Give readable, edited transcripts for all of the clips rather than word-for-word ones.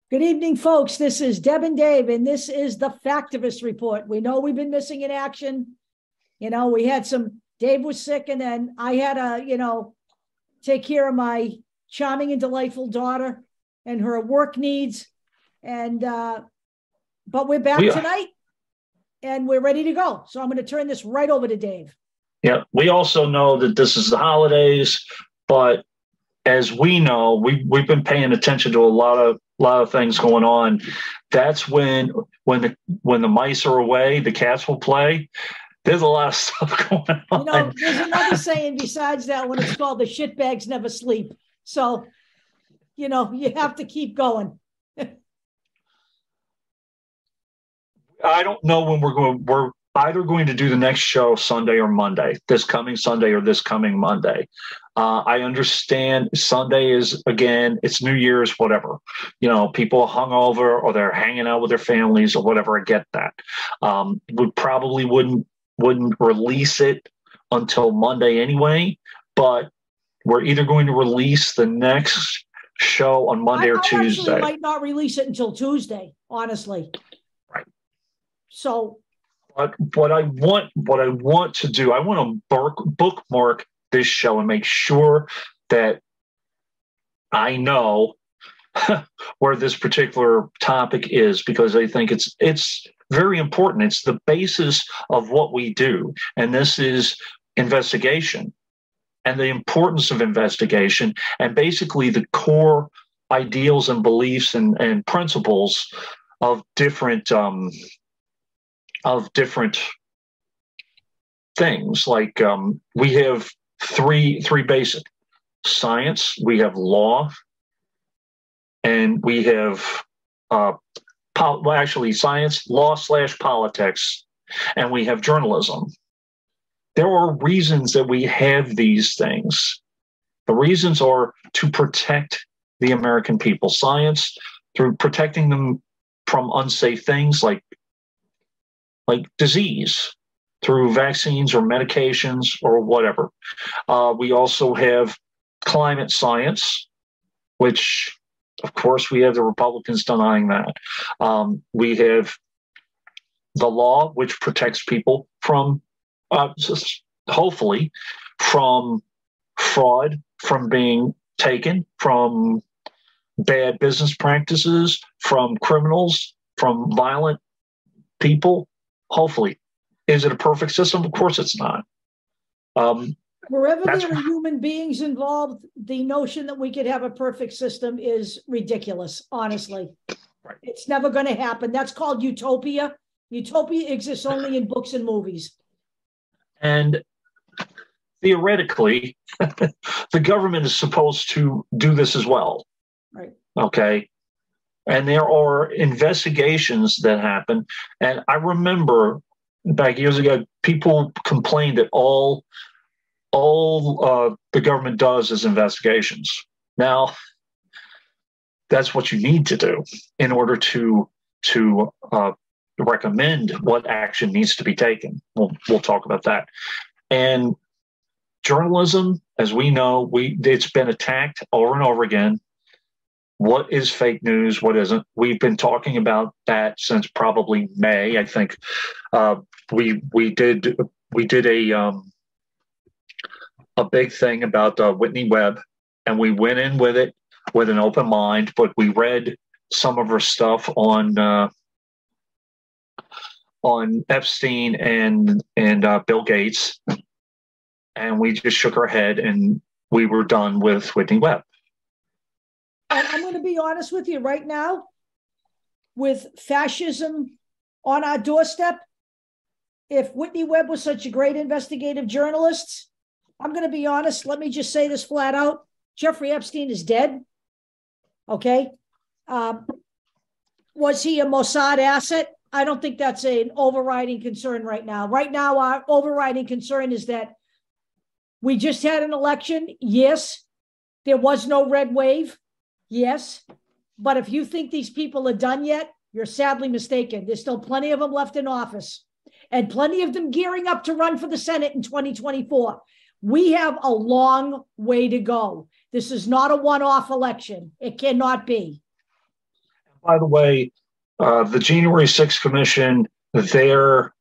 Good evening, folks. This is Deb and Dave, and this is the Factivist Report. We know we've been missing in action. You know, we had Dave was sick, and then I had to, take care of my charming and delightful daughter and her work needs. And, but we're back tonight, and we're ready to go. So I'm going to turn this right over to Dave. Yeah, we also know that this is the holidays, but as we know, we've been paying attention to a lot of things going on. That's when the mice are away, the cats will play. There's a lot of stuff going on. There's another saying besides that one. It's called the shitbags never sleep. So, you have to keep going. I don't know when we're either going to do the next show Sunday or Monday, this coming Sunday or this coming Monday. I understand Sunday is, again, it's New Year's, whatever. People hung over or they're hanging out with their families or whatever. I get that. We probably wouldn't release it until Monday anyway, but we're either going to release the next show on Monday or Tuesday. I might not release it until Tuesday, honestly. Right. So. But what I want to do, I want to bookmark this show and make sure that I know where this particular topic is, because I think it's very important. It's the basis of what we do. And this is investigation and the importance of investigation and basically the core ideals and beliefs and principles of different things. Like we have three basic: science, we have law, and we have science, law / politics, and we have journalism. There are reasons that we have these things. The reasons are to protect the American people. Science, through protecting them from unsafe things like disease, through vaccines or medications or whatever. We also have climate science, which, of course, we have the Republicans denying that. We have the law, which protects people from, hopefully, from fraud, from being taken, from bad business practices, from criminals, from violent people, hopefully. Is it a perfect system? Of course it's not. Wherever there are human beings involved, the notion that we could have a perfect system is ridiculous, honestly. Right. It's never going to happen. That's called utopia. Utopia exists only in books and movies. And theoretically, the government is supposed to do this as well. Right. Okay. And there are investigations that happen. And I remember back years ago, people complained that all the government does is investigations. Now, that's what you need to do in order to recommend what action needs to be taken. We'll talk about that. And journalism, as we know, it's been attacked over and over again. What is fake news? What isn't? We've been talking about that since probably May. I think we did a big thing about Whitney Webb, and we went in with it with an open mind. But we read some of her stuff on Epstein and Bill Gates, and we just shook our head and we were done with Whitney Webb. And I'm going to be honest with you right now, with fascism on our doorstep, if Whitney Webb was such a great investigative journalist, I'm going to be honest, let me just say this flat out. Jeffrey Epstein is dead. Okay. Was he a Mossad asset? I don't think that's an overriding concern right now. Right now, our overriding concern is that we just had an election. Yes. There was no red wave. Yes. But if you think these people are done yet, You're sadly mistaken. There's still plenty of them left in office and plenty of them gearing up to run for the Senate in 2024. We have a long way to go. This is not a one-off election. It cannot be. By the way, the January 6th Commission, their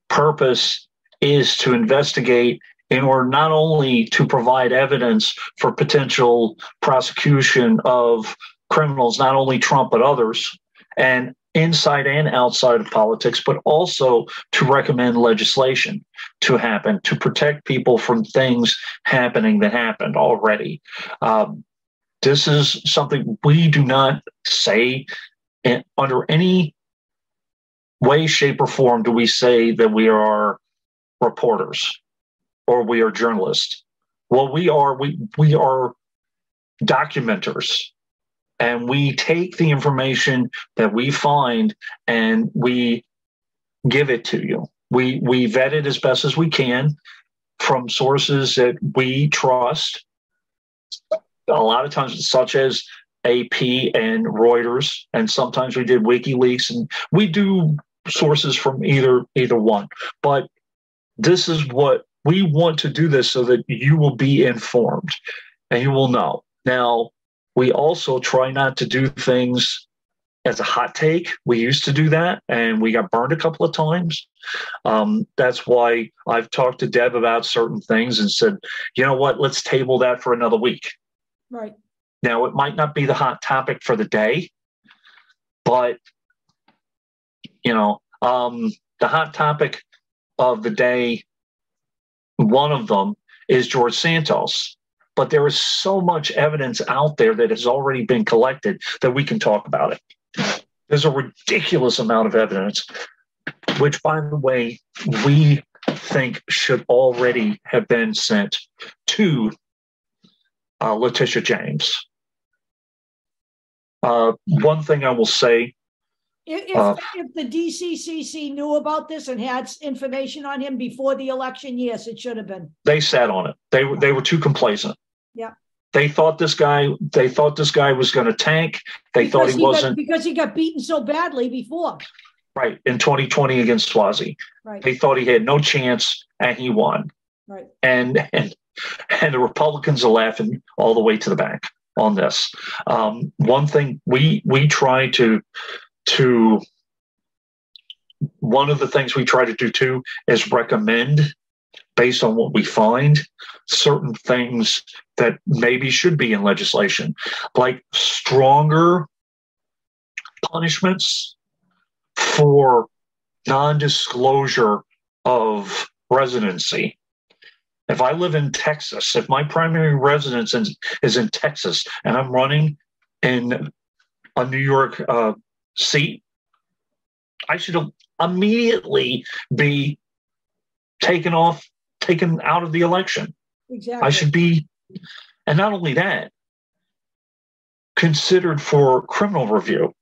purpose is to investigate in order not only to provide evidence for potential prosecution of criminals, not only Trump, but others, and inside and outside of politics, but also to recommend legislation to happen, to protect people from things happening that happened already. This is something we do not say under any way, shape, or form do we say that we are reporters or we are journalists. Well, we are documenters. And we take the information that we find and we give it to you. We vet it as best as we can from sources that we trust, a lot of times such as AP and Reuters, and sometimes we did WikiLeaks, and we do sources from either one. But this is what we want to do, this so that you will be informed and you will know. Now, we also try not to do things as a hot take. We used to do that, and we got burned a couple of times. That's why I've talked to Deb about certain things and said, you know what, let's table that for another week. Right. Now, it might not be the hot topic for the day, but, the hot topic of the day, one of them is George Santos. But there is so much evidence out there that has already been collected that we can talk about it. There's a ridiculous amount of evidence, which, by the way, we think should already have been sent to Letitia James. One thing I will say, if the DCCC knew about this and had information on him before the election, yes, it should have been. They sat on it. They were too complacent. Yeah. They thought this guy was going to tank. Thought he wasn't, because he got beaten so badly before. Right, in 2020 against Swazi. Right. They thought he had no chance, and he won. Right. And the Republicans are laughing all the way to the bank on this. One thing we try to one of the things we try to do too is recommend, based on what we find, certain things that maybe should be in legislation, like stronger punishments for non-disclosure of residency. If I live in Texas, if my primary residence is in Texas and I'm running in a New York seat, I should immediately be taken out of the election. Exactly. I should be, and not only that, considered for criminal review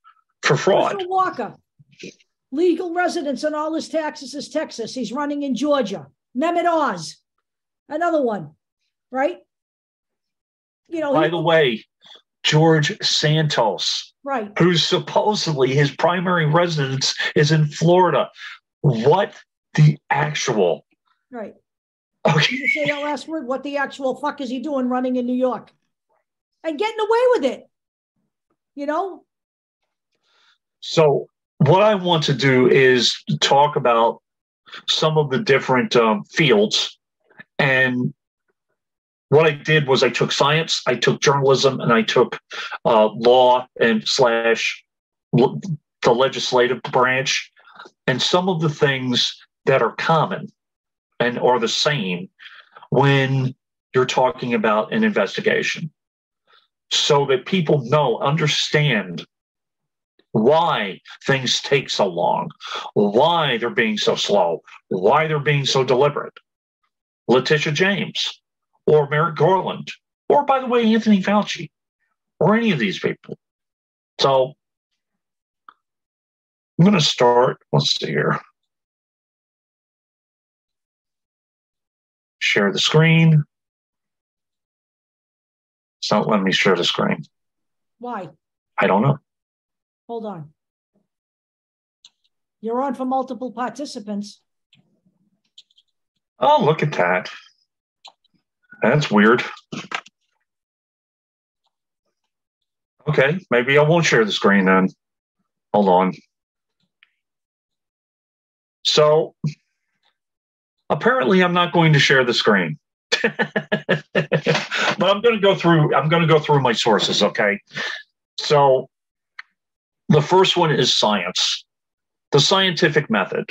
for fraud. Mr. Walker, legal residence on all his taxes is Texas. He's running in Georgia. Mehmet Oz, another one, right? By the way, George Santos, right, who's supposedly his primary residence is in Florida. What the actual? Right. Okay. You say that last word. What the actual fuck is he doing running in New York and getting away with it? So what I want to do is talk about some of the different fields. And what I did was I took science, I took journalism, and I took law and / the legislative branch, and some of the things that are common and are the same when you're talking about an investigation, so that people understand why things take so long, why they're being so slow, why they're being so deliberate. Letitia James, or Merrick Garland, or, by the way, Anthony Fauci, or any of these people. So I'm going to start. Let's see here. Share the screen. It's not letting me share the screen. Why? I don't know. Hold on. You're on for multiple participants. Oh, look at that. That's weird. Okay, maybe I won't share the screen then. Hold on. So apparently I'm not going to share the screen. But I'm going to go through my sources, okay? So the first one is science. The scientific method.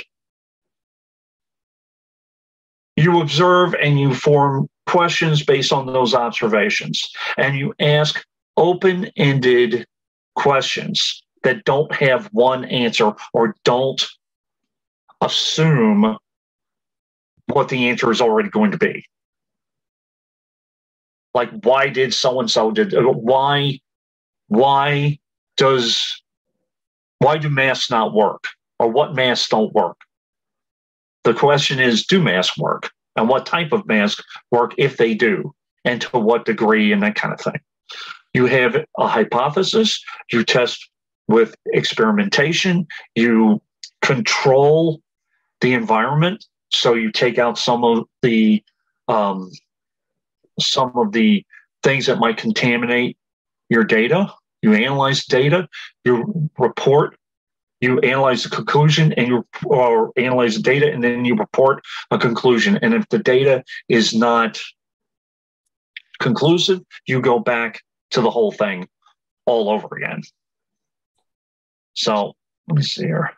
You observe and you form questions based on those observations, and you ask open-ended questions that don't have one answer or don't assume what the answer is already going to be. Like, why did so-and-so did, why do masks not work? Or what masks don't work? The question is, do masks work? And what type of masks work if they do? And to what degree, and that kind of thing. You have a hypothesis, you test with experimentation, you control the environment, so you take out some of the things that might contaminate your data. You analyze data, you report, you analyze the conclusion, and you analyze the data, and then you report a conclusion. And if the data is not conclusive, you go back to the whole thing all over again. So let me see here.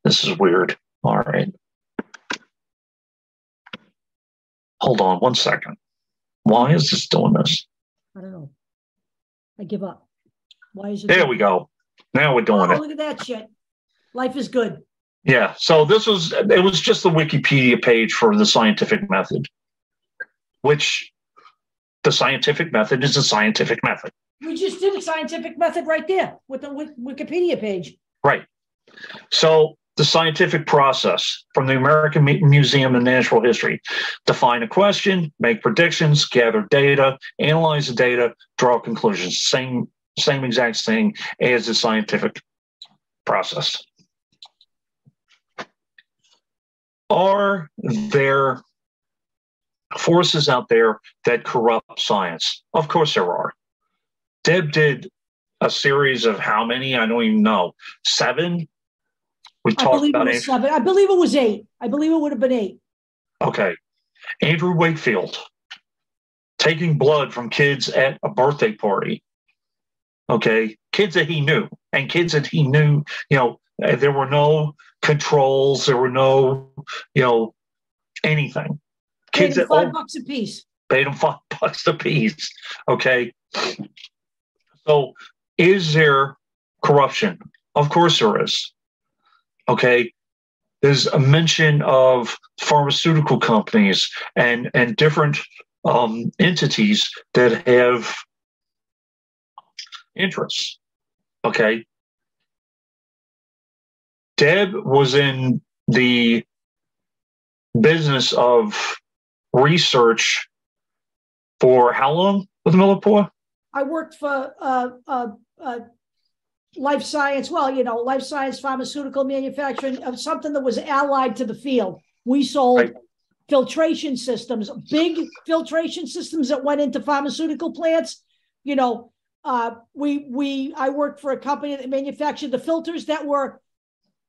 This is weird. All right. Hold on 1 second. Why is this doing this? I don't know. I give up. Why is it? There we go. Now we're doing it. Look at that shit. Life is good. Yeah. So it was just the Wikipedia page for the scientific method, which the scientific method is a scientific method. We just did a scientific method right there with the Wikipedia page. Right. So the scientific process from the American Museum of Natural History: define a question, make predictions, gather data, analyze the data, draw conclusions. Same exact thing as the scientific process. Are there forces out there that corrupt science? Of course there are. Deb did a series of how many? I don't even know. 7? We talked about it. 7. I believe it was 8. I believe it would have been 8. Okay. Andrew Wakefield taking blood from kids at a birthday party. Okay. Kids that he knew, and kids that he knew, there were no controls. There were no, anything. Kids paid them $5 a piece. Paid them $5 a piece. Okay. So is there corruption? Of course there is. Okay, there's a mention of pharmaceutical companies and different entities that have interests. Okay, Deb was in the business of research for how long with Millipore? I worked for life science, life science, pharmaceutical manufacturing, of something that was allied to the field. We sold filtration systems, big filtration systems that went into pharmaceutical plants. I worked for a company that manufactured the filters that were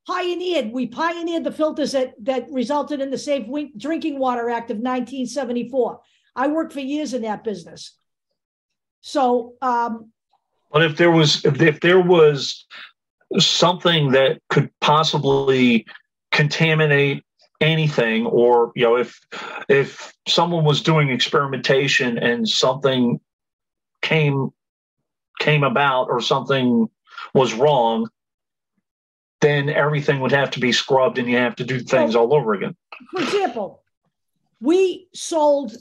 pioneered. We pioneered the filters that resulted in the Safe Drinking Water Act of 1974. I worked for years in that business. So, but if there was something that could possibly contaminate anything, or if someone was doing experimentation and something came about or something was wrong, then everything would have to be scrubbed and you have to do things all over again. For example, we sold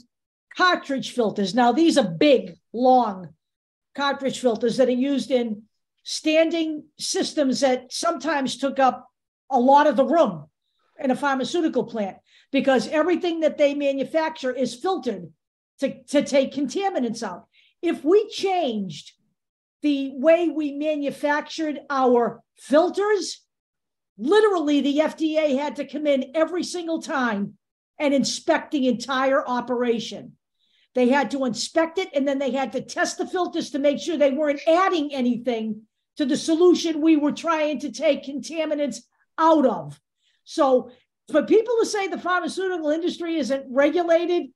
cartridge filters. Now, these are big, long cartridge filters that are used in standing systems that sometimes took up a lot of the room in a pharmaceutical plant, because everything that they manufacture is filtered to take contaminants out. If we changed the way we manufactured our filters, literally the FDA had to come in every single time and inspect the entire operation. They had to inspect it, and then they had to test the filters to make sure they weren't adding anything to the solution we were trying to take contaminants out of. So for people to say the pharmaceutical industry isn't regulated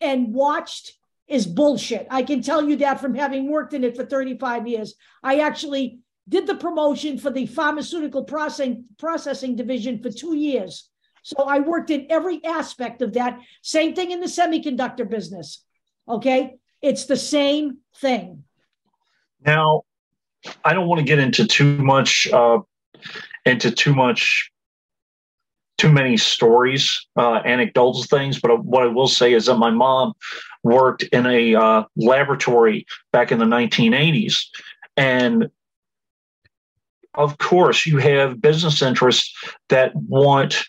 and watched is bullshit. I can tell you that from having worked in it for 35 years. I actually did the promotion for the pharmaceutical processing division for 2 years. So I worked in every aspect of that. Same thing in the semiconductor business. Okay? It's the same thing. Now, I don't want to get into too many stories, anecdotal things, but what I will say is that my mom worked in a laboratory back in the 1980s. And of course, you have business interests that want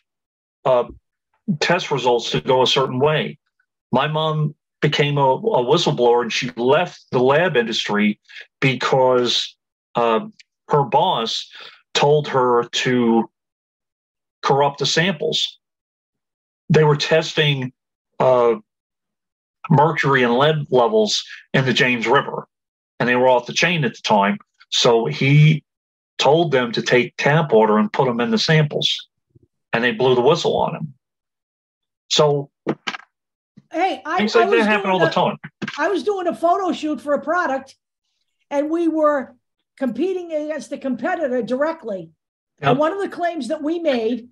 test results to go a certain way. My mom became a whistleblower, and she left the lab industry because her boss told her to corrupt the samples. They were testing mercury and lead levels in the James River, and they were off the chain at the time. So he told them to take tap water and put them in the samples, and they blew the whistle on him. So hey, things like that happen all the time. I was doing a photo shoot for a product, and we were competing against the competitor directly. Yep. And one of the claims that we made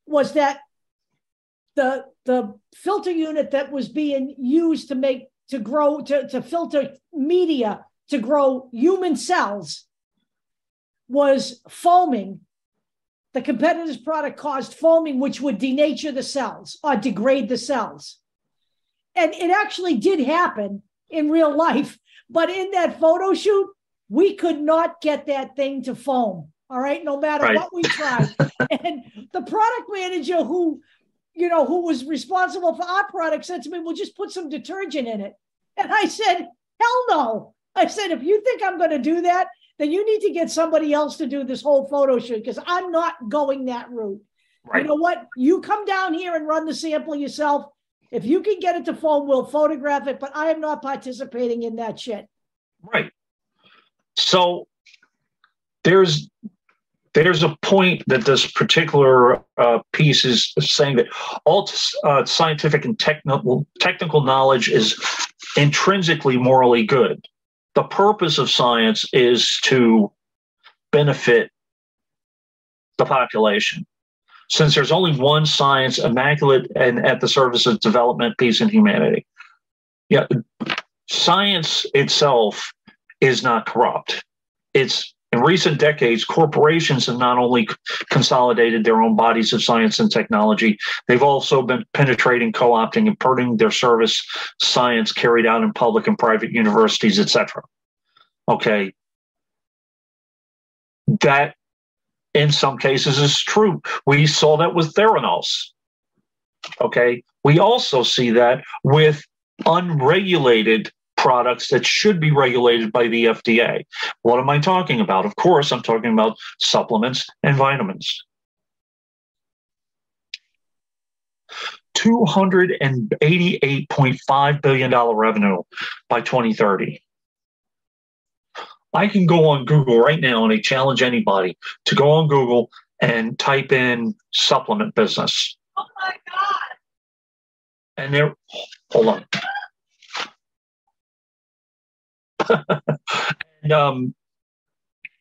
was that the filter unit that was being used to filter media to grow human cells was foaming. The competitor's product caused foaming, which would denature the cells or degrade the cells. And it actually did happen in real life. But in that photo shoot, we could not get that thing to foam. All right, no matter what we tried. And the product manager who was responsible for our product said to me, well, just put some detergent in it. And I said, hell no. I said, if you think I'm going to do that, then you need to get somebody else to do this whole photo shoot, because I'm not going that route. Right. You know what? You come down here and run the sample yourself. If you can get it to foam, we'll photograph it, but I am not participating in that shit. Right. So there's a point that this particular piece is saying that all scientific and technical knowledge is intrinsically morally good. The purpose of science is to benefit the population. Since there's only one science, immaculate and at the service of development, peace, and humanity. Yeah, science itself is not corrupt. It's in recent decades, corporations have not only consolidated their own bodies of science and technology, they've also been penetrating, co-opting, and purging their service science carried out in public and private universities, etc. Okay. That, in some cases, is true. We saw that with Theranos. Okay. We also see that with unregulated products that should be regulated by the FDA. What am I talking about? Of course, I'm talking about supplements and vitamins. $288.5 billion revenue by 2030. I can go on Google right now, and I challenge anybody to go on Google and type in supplement business. Oh my God. And there, hold on.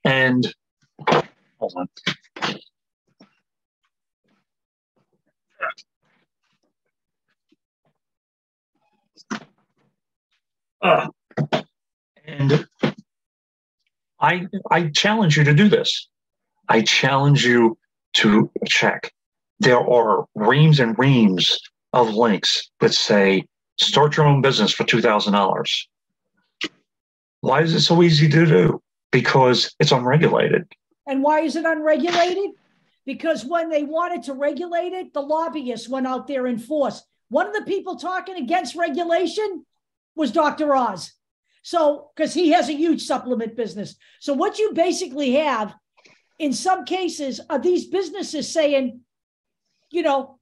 and hold on. And I challenge you to do this. I challenge you to check. There are reams and reams of links that say, start your own business for $2,000. Why is it so easy to do? Because it's unregulated. And why is it unregulated? Because when they wanted to regulate it, the lobbyists went out there in force. One of the people talking against regulation was Dr. Oz. So, because he has a huge supplement business. So what you basically have in some cases are these businesses saying, you know,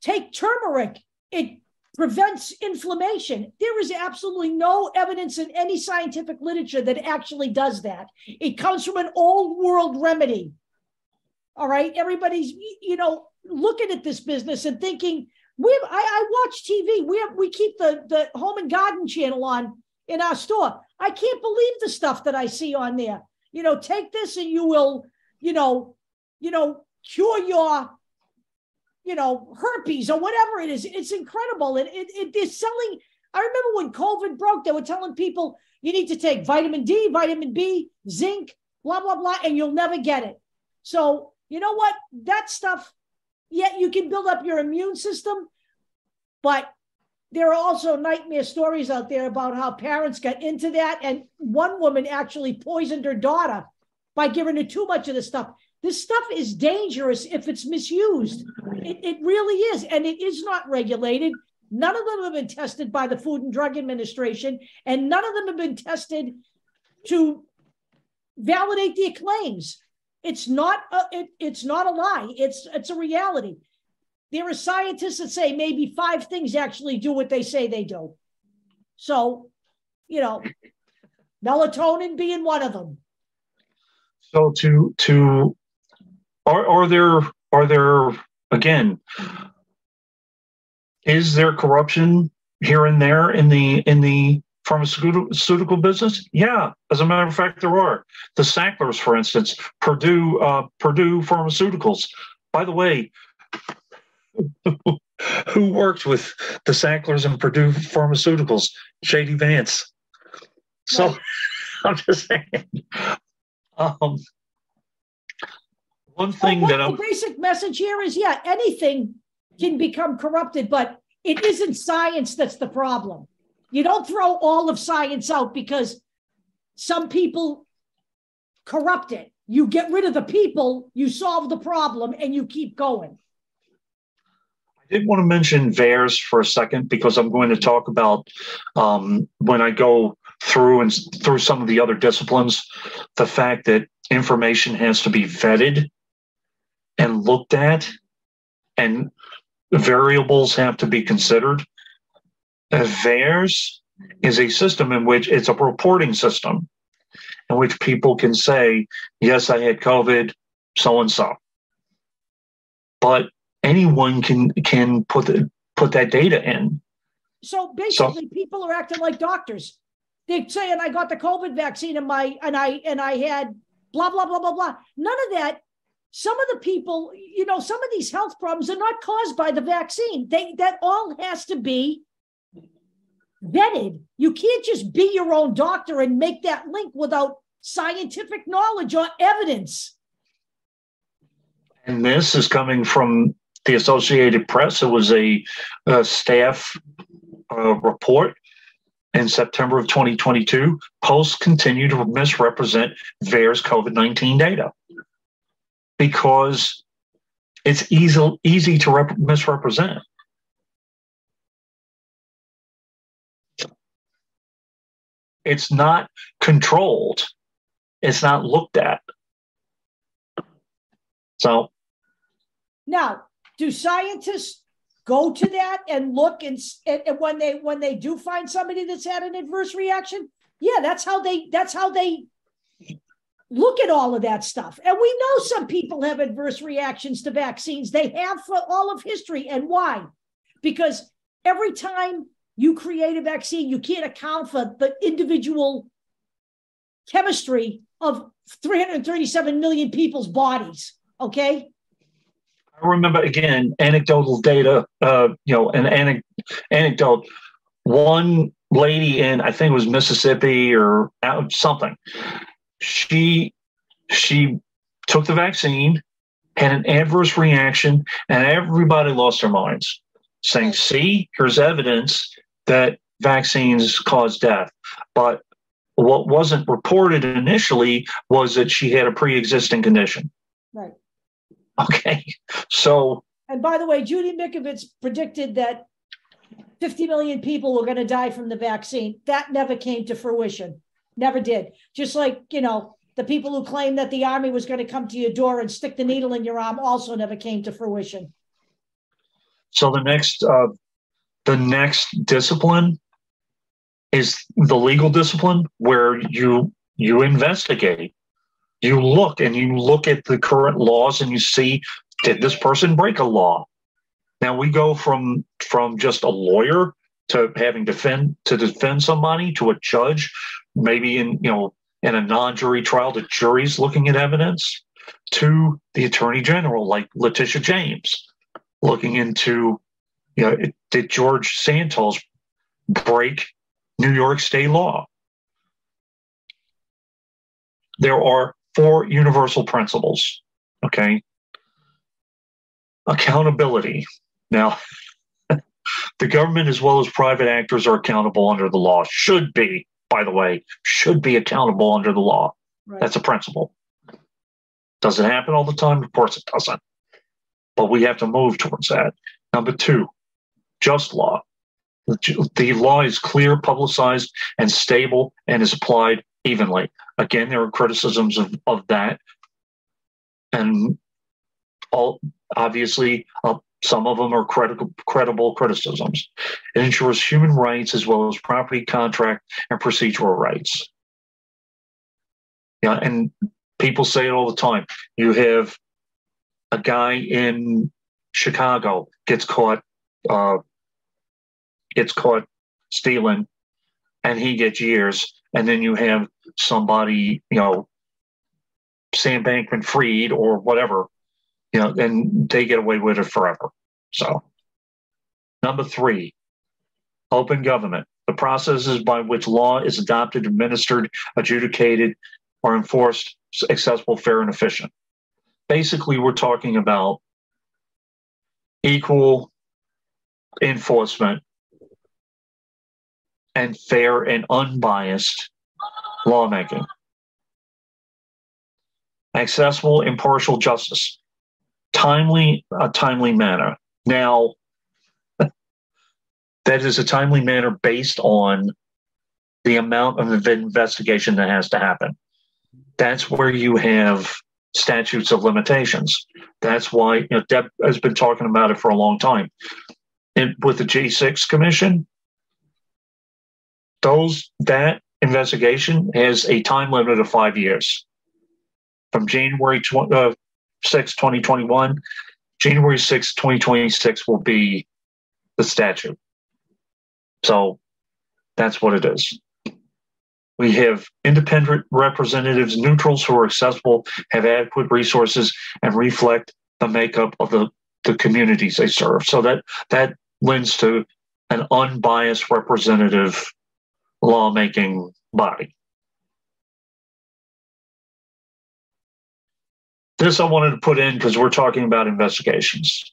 take turmeric. It prevents inflammation. There is absolutely no evidence in any scientific literature that actually does that. It comes from an old world remedy. All right. Everybody's, you know, looking at this business and thinking, I watch TV. We keep the Home and Garden channel on in our store. I can't believe the stuff that I see on there. You know, take this and you will, you know, cure your, you know, herpes or whatever it is. It's incredible. And it is selling. I remember when COVID broke, they were telling people you need to take vitamin D, vitamin B, zinc, blah, blah, blah, and you'll never get it. So you know what? That stuff, yeah, you can build up your immune system, but there are also nightmare stories out there about how parents got into that. And one woman actually poisoned her daughter by giving her too much of this stuff. This stuff is dangerous if it's misused. It really is. And it is not regulated. None of them have been tested by the Food and Drug Administration, and none of them have been tested to validate their claims. It's not a lie. It's a reality. There are scientists that say maybe 5 things actually do what they say they do. So, you know, melatonin being one of them. So are there again, is there corruption here and there in the pharmaceutical business? Yeah, as a matter of fact, there are. The Sacklers, for instance, Purdue Pharmaceuticals. By the way, who worked with the Sacklers and Purdue Pharmaceuticals? J.D. Vance. So right. I'm just saying. One thing the basic message here is, yeah, anything can become corrupted, but it isn't science that's the problem. You don't throw all of science out because some people corrupt it. You get rid of the people, you solve the problem, and you keep going. I did want to mention VAERS for a second, because I'm going to talk about when I go through some of the other disciplines, the fact that information has to be vetted and looked at, and variables have to be considered. VAERS is a system in which it's a reporting system in which people can say, yes, I had COVID, so-and-so. But anyone can put that data in. So basically, people are acting like doctors. They're saying, I got the COVID vaccine and I had blah, blah, blah, blah, blah. None of that. Some of the people, you know, some of these health problems are not caused by the vaccine. That all has to be vetted. You can't just be your own doctor and make that link without scientific knowledge or evidence. And this is coming from the Associated Press. It was a staff report in September of 2022. Posts continue to misrepresent VAERS COVID-19 data because it's easy to misrepresent. It's not controlled. It's not looked at. So now, do scientists go to that and look and when they do find somebody that's had an adverse reaction? Yeah, that's how they look at all of that stuff. And we know some people have adverse reactions to vaccines. They have for all of history. And why? Because every time you create a vaccine, you can't account for the individual chemistry of 337 million people's bodies. Okay. I remember, again, anecdotal data, an anecdote. One lady in, I think it was Mississippi or something, she took the vaccine, had an adverse reaction, and everybody lost their minds, saying, see, here's evidence that vaccines cause death. But what wasn't reported initially was that she had a pre-existing condition. Right. Okay. So. And by the way, Judy Mikovits predicted that 50 million people were going to die from the vaccine. That never came to fruition. Never did. Just like, the people who claimed that the army was going to come to your door and stick the needle in your arm also never came to fruition. So the next discipline is the legal discipline, where you investigate. You look at the current laws and you see, did this person break a law? Now we go from just a lawyer to having to defend somebody, to a judge, maybe in a non-jury trial, the jury's looking at evidence, to the attorney general like Letitia James looking into, did George Santos break New York state law? There are 4 universal principles, okay? Accountability. Now, the government as well as private actors are accountable under the law. Should be, by the way, should be accountable under the law. Right. That's a principle. Does it happen all the time? Of course it doesn't. But we have to move towards that. Number 2, just law. The law is clear, publicized, and stable, and is applied evenly. Again, there are criticisms of that. And obviously, some of them are credible criticisms. It ensures human rights as well as property, contract, and procedural rights. And people say it all the time. You have a guy in Chicago gets caught stealing, and he gets years. And then you have somebody, Sam Bankman-Fried or whatever, and they get away with it forever. So, number 3, open government. The processes by which law is adopted, administered, adjudicated, or enforced, accessible, fair, and efficient. Basically, we're talking about equal enforcement and fair and unbiased lawmaking. Accessible, impartial justice. A timely manner. Now, that is a timely manner based on the amount of investigation that has to happen. That's where you have statutes of limitations. That's why Deb has been talking about it for a long time. With the G6 Commission, that investigation has a time limit of 5 years. From January 6, 2021, January 6, 2026 will be the statute. So that's what it is. We have independent representatives, neutrals who are accessible, have adequate resources, and reflect the makeup of the communities they serve. So that lends to an unbiased representative lawmaking body. This I wanted to put in because we're talking about investigations.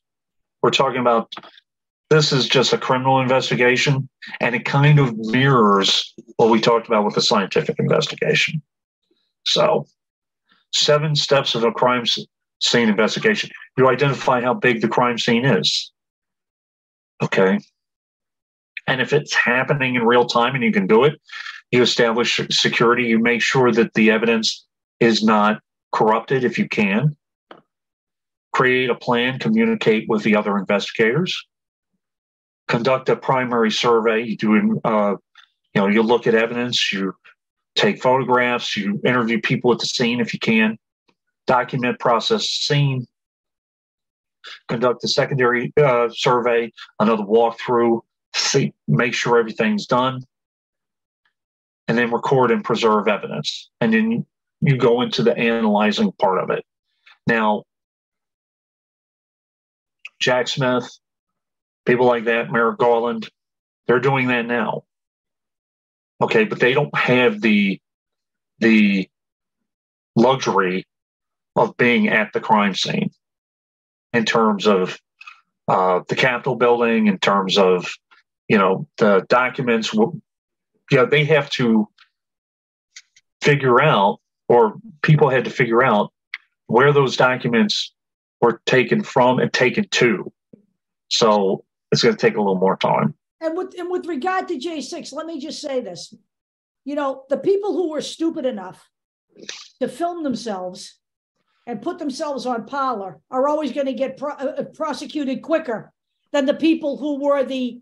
We're talking about, this is just a criminal investigation, and it kind of mirrors what we talked about with the scientific investigation. So, 7 steps of a crime scene investigation. You identify how big the crime scene is. Okay. And if it's happening in real time and you can do it, you establish security. You make sure that the evidence is not corrupted if you can. Create a plan, communicate with the other investigators. Conduct a primary survey. You do, you look at evidence, you take photographs, you interview people at the scene if you can. Document, process scene. Conduct a secondary survey, another walkthrough, make sure everything's done, and then record and preserve evidence. And then you go into the analyzing part of it. Now, Jack Smith, people like that, Merrick Garland, they're doing that now. Okay, but they don't have the luxury of being at the crime scene in terms of the Capitol building, in terms of, the documents. They have to figure out, or people had to figure out where those documents were taken from and taken to. So it's going to take a little more time. And with regard to J6, let me just say this. You know, the people who were stupid enough to film themselves and put themselves on Parler are always going to get prosecuted quicker than the people who were the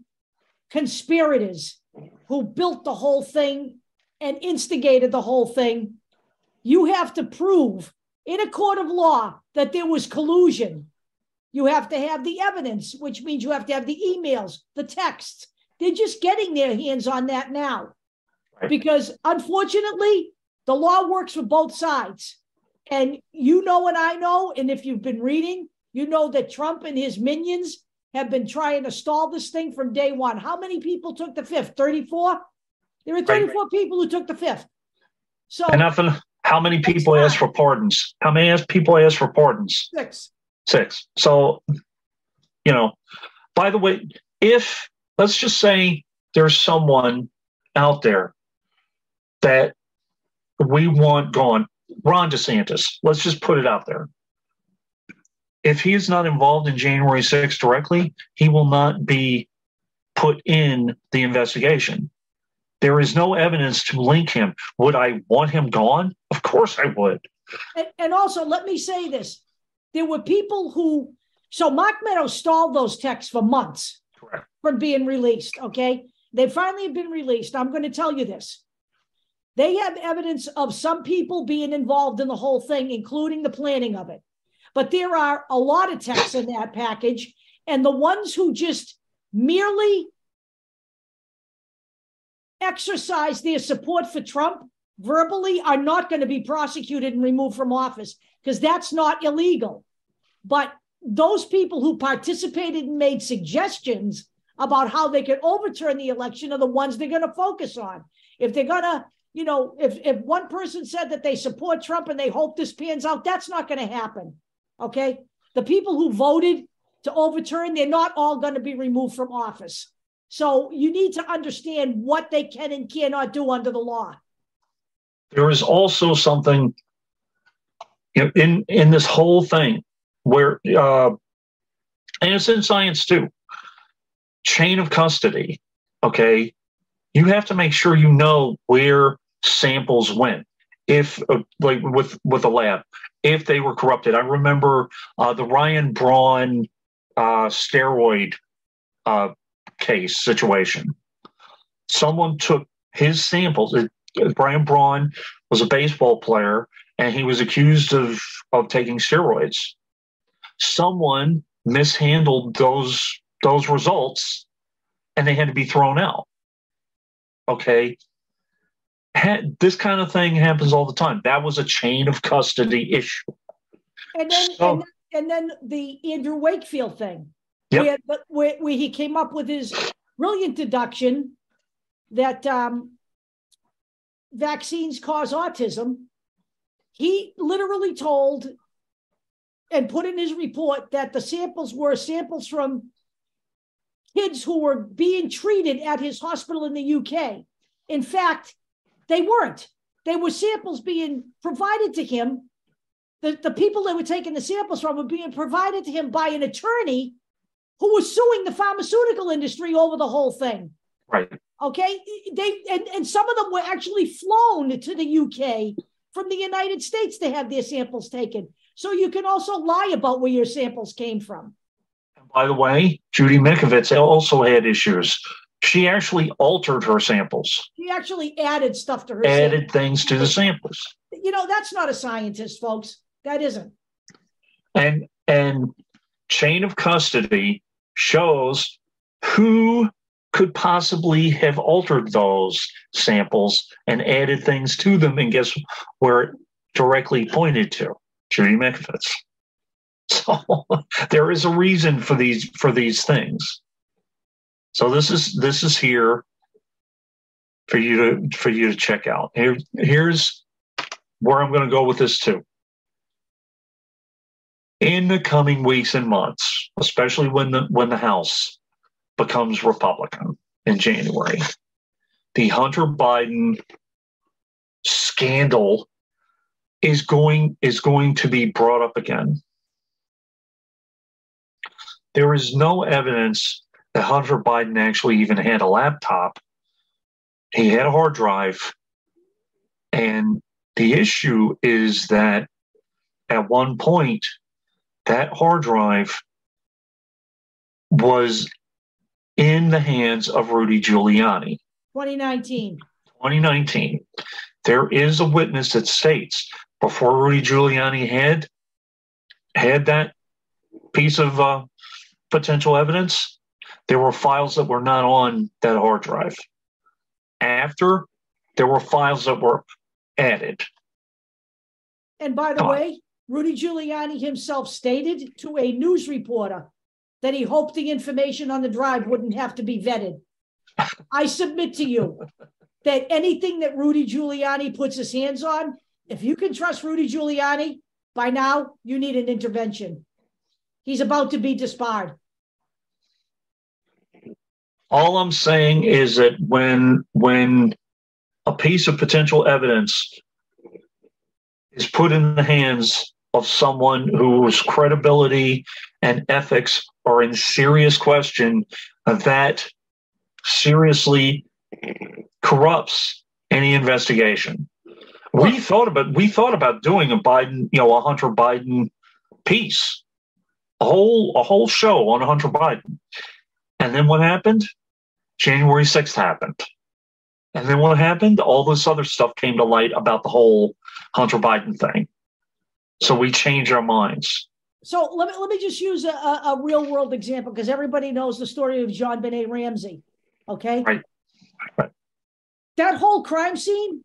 conspirators who built the whole thing and instigated the whole thing. You have to prove in a court of law that there was collusion. You have to have the evidence, which means you have to have the emails, the texts. They're just getting their hands on that now. Right. Because unfortunately, the law works for both sides. And you know and I know, and if you've been reading, you know that Trump and his minions have been trying to stall this thing from day one. How many people took the fifth? 34? There were 34 people who took the fifth. So, and how many people asked for pardons? How many people asked for pardons? 6. 6. So, you know, by the way, if, let's just say there's someone out there that we want gone, Ron DeSantis, let's just put it out there. If he is not involved in January 6th directly, he will not be put in the investigation. There is no evidence to link him. Would I want him gone? Of course I would. And also, let me say this. There were people who, so Mark Meadows stalled those texts for months. Correct. From being released, okay? They finally have been released. I'm going to tell you this. They have evidence of some people being involved in the whole thing, including the planning of it. But there are a lot of texts in that package, and the ones who just merely exercise their support for Trump verbally are not going to be prosecuted and removed from office, because that's not illegal. But those people who participated and made suggestions about how they could overturn the election are the ones they're going to focus on. If they're going to, you know, if one person said that they support Trump and they hope this pans out, that's not going to happen. Okay? The people who voted to overturn, they're not all going to be removed from office. So you need to understand what they can and cannot do under the law. There is also something in this whole thing where, and it's in science too, chain of custody, okay? You have to make sure you know where samples went. If, like with a lab, if they were corrupted. I remember the Ryan Braun steroid case situation. Someone took his samples. Brian Braun was a baseball player, and he was accused of taking steroids. Someone mishandled those results, and they had to be thrown out. Okay? This kind of thing happens all the time. That was a chain of custody issue. And then the Andrew Wakefield thing, yep. where he came up with his brilliant deduction that vaccines cause autism. He literally told and put in his report that the samples were samples from kids who were being treated at his hospital in the UK. In fact, they weren't. They were samples being provided to him. The people that were taking the samples from were being provided to him by an attorney who was suing the pharmaceutical industry over the whole thing. Right. Okay. And some of them were actually flown to the UK from the United States to have their samples taken. So you can also lie about where your samples came from. By the way, Judy Mikovits also had issues. She actually altered her samples. She actually added stuff to her Added samples. Things to the samples. You know, that's not a scientist, folks. That isn't. And chain of custody shows who could possibly have altered those samples and added things to them, and guess where it directly pointed to? Judy Mikovits. So there is a reason for these things. So this is here for you to check out. Here's where I'm going to go with this too. In the coming weeks and months, especially when the House becomes Republican in January, the Hunter Biden scandal is going to be brought up again. There is no evidence that Hunter Biden actually even had a laptop. He had a hard drive. And the issue is that at one point, that hard drive was in the hands of Rudy Giuliani. 2019. 2019. There is a witness that states before Rudy Giuliani had that piece of potential evidence, there were files that were not on that hard drive. After, there were files that were added. And by the way, Rudy Giuliani himself stated to a news reporter that he hoped the information on the drive wouldn't have to be vetted. I submit to you that anything that Rudy Giuliani puts his hands on, if you can trust Rudy Giuliani, by now you need an intervention. He's about to be disbarred. All I'm saying is that when a piece of potential evidence is put in the hands of someone whose credibility and ethics are in serious question, that seriously corrupts any investigation. We thought about doing a Hunter Biden piece, a whole show on Hunter Biden. And then what happened? January 6th happened. And then what happened? All this other stuff came to light about the whole Hunter Biden thing. So we changed our minds. So let me just use a real world example, because everybody knows the story of John Benet Ramsey. Okay. Right. That whole crime scene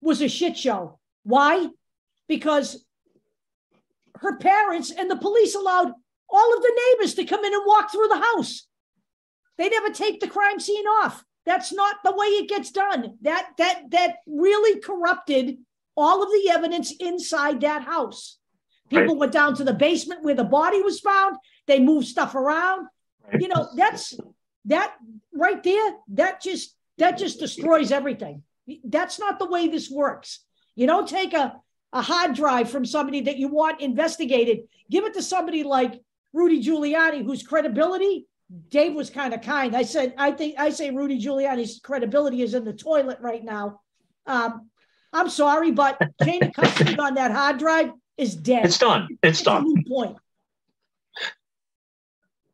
was a shit show. Why? Because her parents and the police allowed all of the neighbors to come in and walk through the house. They never take the crime scene off. That's not the way it gets done. That really corrupted all of the evidence inside that house. People went down to the basement where the body was found. They moved stuff around. Right. You know, that right there, that just destroys everything. That's not the way this works. You don't take a hard drive from somebody that you want investigated, give it to somebody like Rudy Giuliani, whose credibility, Dave was kind of kind. I say Rudy Giuliani's credibility is in the toilet right now. I'm sorry, but chain of custody on that hard drive is dead. It's done. It's done. A point.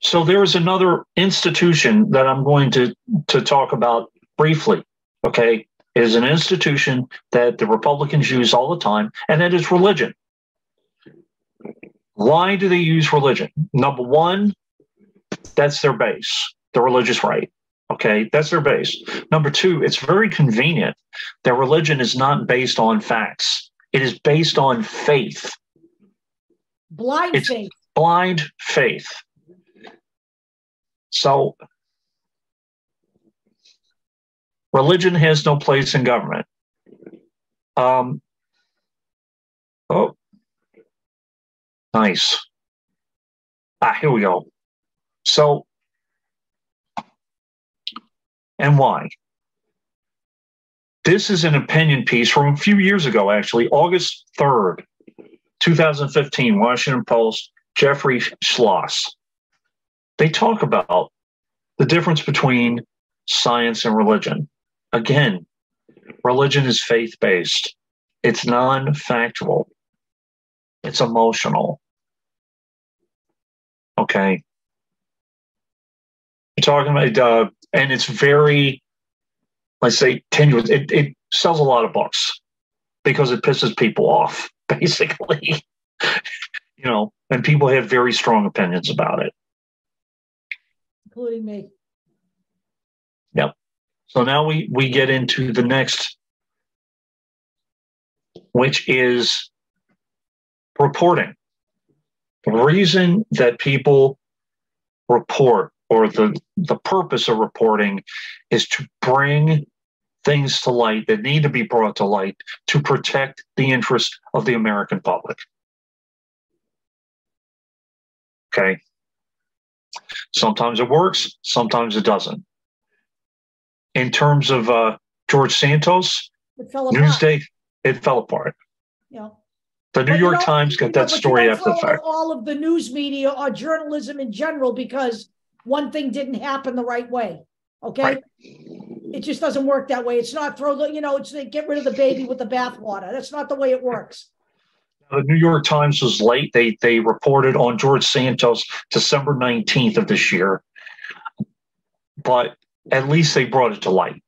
So there is another institution that I'm going to talk about briefly. Okay, it is an institution that the Republicans use all the time, and that is religion. Why do they use religion? Number one, that's their base, the religious right. Okay, that's their base. Number two, it's very convenient that religion is not based on facts. It is based on faith. Blind faith. Blind faith. So religion has no place in government. Oh, nice. Here we go. So, and why? This is an opinion piece from a few years ago, actually, August 3rd, 2015, Washington Post, Jeffrey Schloss. They talk about the difference between science and religion. Again, religion is faith-based. It's non-factual. It's emotional. Okay. You're talking about, and it's very, let's say, tenuous. It sells a lot of books because it pisses people off, basically. You know, and people have very strong opinions about it. Including me. Yep. So now we get into the next, which is reporting. The reason that people report, or the purpose of reporting, is to bring things to light that need to be brought to light to protect the interest of the American public. Okay. Sometimes it works, sometimes it doesn't. In terms of George Santos, Newsday, it fell apart. Yeah. The New York Times got that story after the fact. All of the news media or journalism in general, because one thing didn't happen the right way. Okay. Right. It just doesn't work that way. It's not throw the, it's get rid of the baby with the bathwater. That's not the way it works. The New York Times was late. They reported on George Santos December 19th of this year, but at least they brought it to light.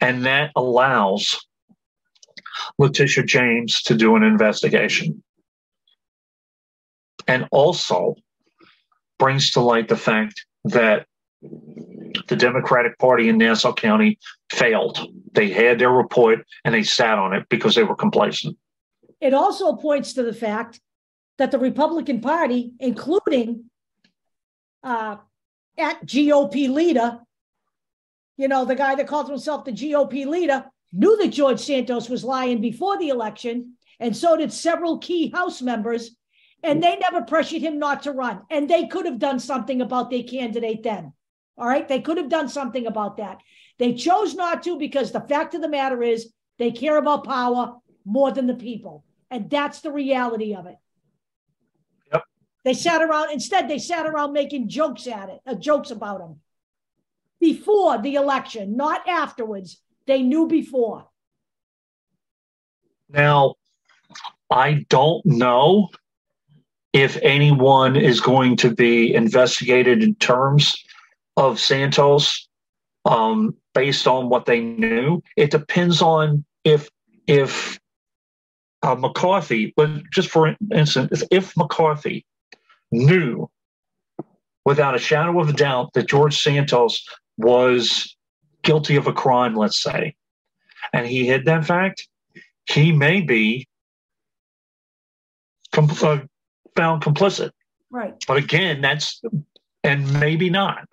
And that allows Letitia James to do an investigation. And also brings to light the fact that the Democratic Party in Nassau County failed. They had their report and they sat on it because they were complacent. It also points to the fact that the Republican Party, including at GOP leader, the guy that calls himself the GOP leader, knew that George Santos was lying before the election, and so did several key House members, and they never pressured him not to run. And they could have done something about their candidate then. All right? They could have done something about that. They chose not to because the fact of the matter is they care about power more than the people. And that's the reality of it. Yep. They sat around making jokes about him before the election, not afterwards. They knew before. Now, I don't know if anyone is going to be investigated in terms of Santos based on what they knew. It depends on if McCarthy, but just for instance, if McCarthy knew without a shadow of a doubt that George Santos was guilty of a crime, let's say, and he hid that fact, he may be found complicit. Right. But again, and maybe not.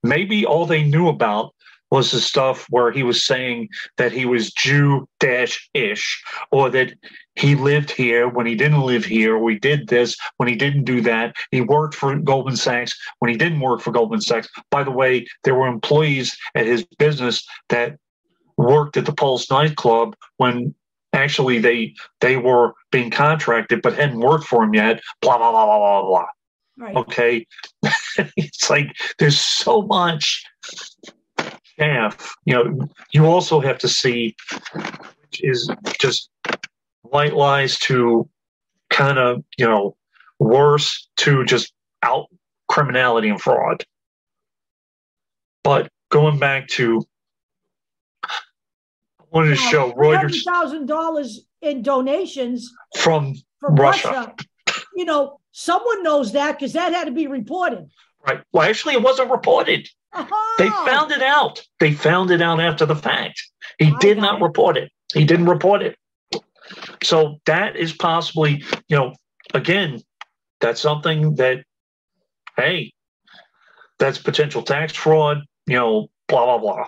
Maybe all they knew about was the stuff where he was saying that he was Jew-ish, or that he lived here when he didn't live here, or he did this when he didn't do that. He worked for Goldman Sachs when he didn't work for Goldman Sachs. By the way, there were employees at his business that worked at the Pulse nightclub when actually they were being contracted but hadn't worked for him yet, blah, blah, blah, blah, blah, blah. Right. Okay. It's like there's so much chaff. You also have to see, which is just white lies to kind of, worse to just out criminality and fraud. But going back to, I wanted to show Reuters $100,000 in donations from Russia. Someone knows that because that had to be reported. Right. Well, actually, it wasn't reported. Oh. They found it out. They found it out after the fact. He did not report it. He didn't report it. So that is possibly, again, that's something that, hey, that's potential tax fraud, blah, blah, blah,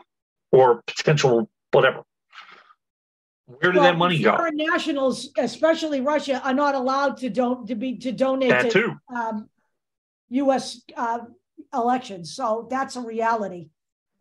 or potential whatever. Where did that money go? Foreign nationals, especially Russia, are not allowed to donate that to too. U.S. Elections. So that's a reality.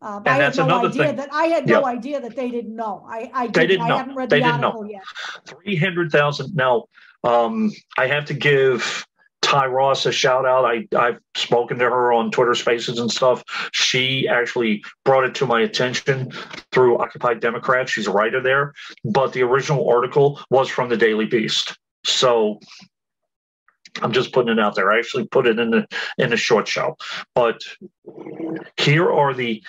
And that's another thing. I had no idea that they didn't know. I haven't read the article yet. 300,000. Now, I have to give Ty Ross a shout out. I've spoken to her on Twitter Spaces and stuff. She actually brought it to my attention through Occupied Democrat. She's a writer there. But the original article was from the Daily Beast. So I'm just putting it out there. I actually put it in the short show. But here are the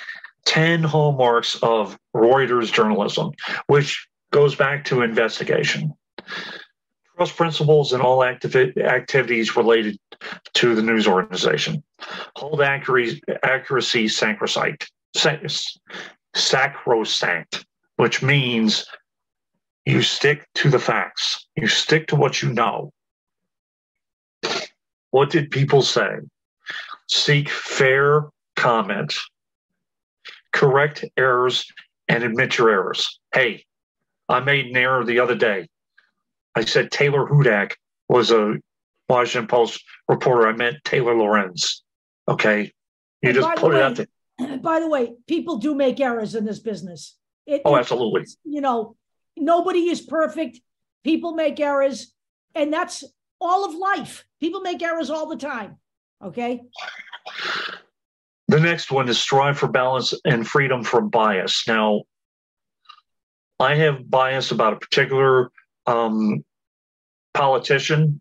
10 hallmarks of Reuters journalism, which goes back to investigation. Trust principles in all activities related to the news organization. Hold accuracy sacrosanct, which means you stick to the facts. You stick to what you know. What did people say? Seek fair comment. Correct errors and admit your errors. Hey, I made an error the other day. I said Taylor Hudak was a Washington Post reporter. I meant Taylor Lorenz. Okay? You just put it out there. By the way, people do make errors in this business. Absolutely. Nobody is perfect. People make errors, and that's all of life. People make errors all the time. Okay. The next one is strive for balance and freedom from bias. Now, I have bias about a particular politician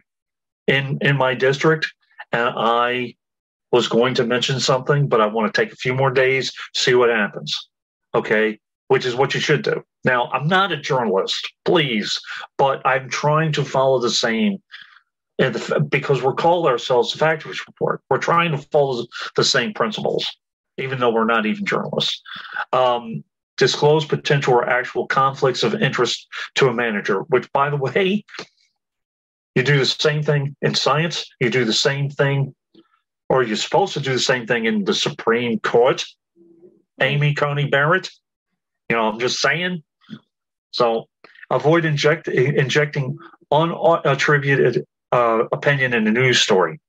in my district, and I was going to mention something, but I want to take a few more days, see what happens. Okay, which is what you should do. Now, I'm not a journalist, please, but I'm trying to follow the same, because we're called ourselves the Factivist Report. We're trying to follow the same principles, even though we're not even journalists. Disclose potential or actual conflicts of interest to a manager, which, by the way, you do the same thing in science. You do the same thing, or you're supposed to do the same thing in the Supreme Court. Amy Coney Barrett, I'm just saying. So avoid injecting unattributed opinion in a news story.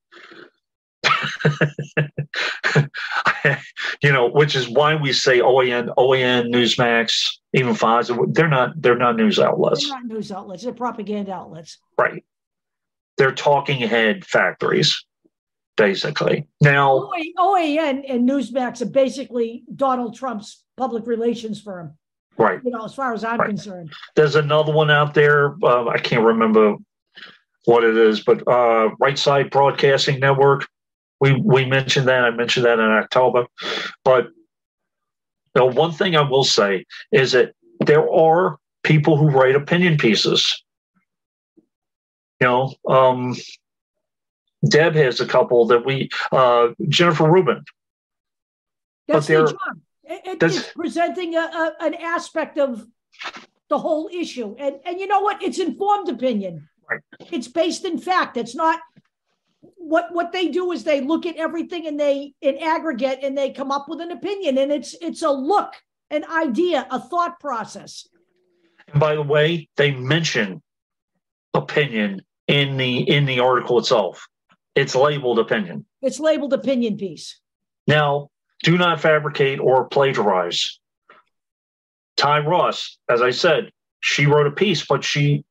Which is why we say OAN, NEWSMAX, even Fox. They're not news outlets. They're not news outlets. They're propaganda outlets. Right. They're talking head factories, basically. Now, OAN and NEWSMAX are basically Donald Trump's public relations firm. Right. As far as I'm concerned. There's another one out there. I can't remember what it is, but Right Side Broadcasting Network. We mentioned that. I mentioned that in October. But one thing I will say is that there are people who write opinion pieces. Deb has a couple that Jennifer Rubin. That's their job. It's presenting an aspect of the whole issue. And you know what? It's informed opinion. Right. It's based in fact. It's not what they do is they look at everything and in aggregate and they come up with an opinion, and it's a look, an idea, a thought process. And by the way, they mention opinion in the article itself. It's labeled opinion. It's labeled opinion piece. Now, do not fabricate or plagiarize. Ty Ross, as I said, she wrote a piece, but she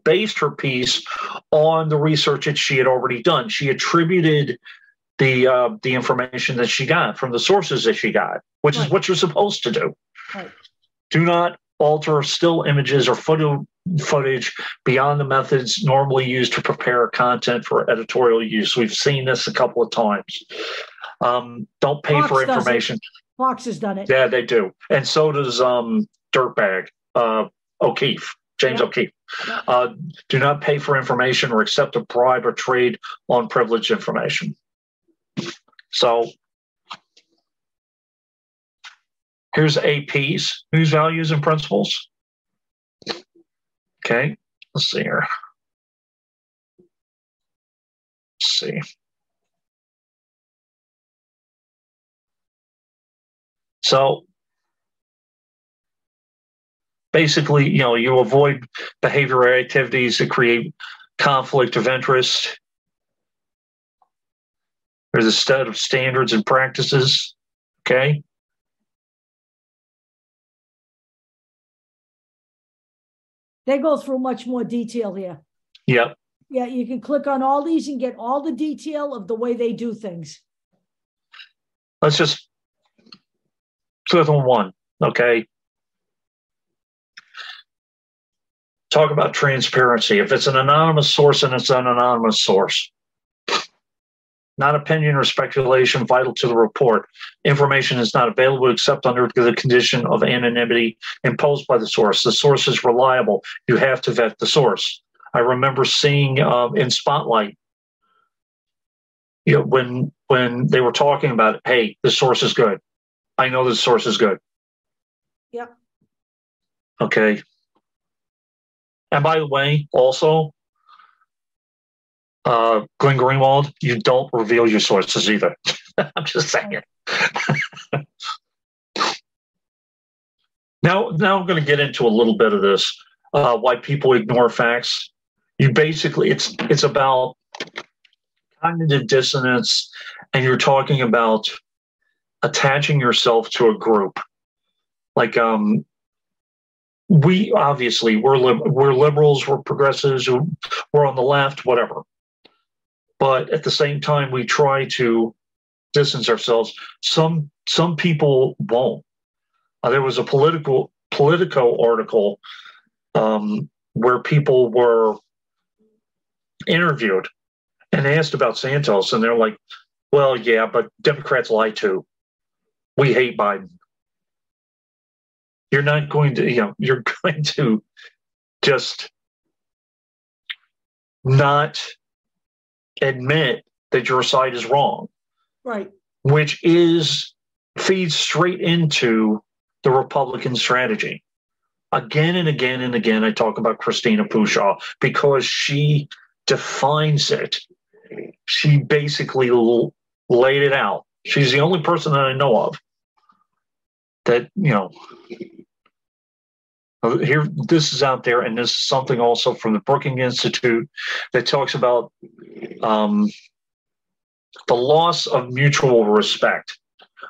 based her piece on the research that she had already done. She attributed the information that she got from the sources that she got, which is what you're supposed to do. Right. Do not alter still images or footage beyond the methods normally used to prepare content for editorial use. We've seen this a couple of times. Don't pay for information. Fox has done it. Yeah, they do. And so does Dirtbag. O'Keefe, James O'Keefe. Do not pay for information or accept a bribe or trade on privileged information. So here's AP's news values and principles. Okay, let's see here. Let's see. So basically, you avoid behavioral activities that create conflict of interest. There's a set of standards and practices, okay? They go through much more detail here. Yep. Yeah, you can click on all these and get all the detail of the way they do things. Let's just click on one, okay? Talk about transparency. If it's an anonymous source, and it's an anonymous source. Not opinion or speculation vital to the report. Information is not available except under the condition of anonymity imposed by the source. The source is reliable. You have to vet the source. I remember seeing in Spotlight, when they were talking about, hey, the source is good. I know the source is good. Yep. Okay. And by the way, also, Glenn Greenwald, you don't reveal your sources either. I'm just saying. Now I'm going to get into a little bit of this, why people ignore facts. You basically, it's about cognitive dissonance, and you're talking about attaching yourself to a group. Like, we're liberals, we're progressives, we're on the left, whatever. but at the same time, we try to distance ourselves. Some people won't. There was a Politico article where people were interviewed and asked about Santos, and they're like, well, yeah, but Democrats lie too. We hate Biden. You're not going to, you're going to just not admit that your side is wrong. Right. Which feeds straight into the Republican strategy. Again and again and again, I talk about Christina Pushaw because she defines it. She basically laid it out. She's the only person that I know of that, here, this is out there, and this is something also from the Brookings Institute that talks about the loss of mutual respect,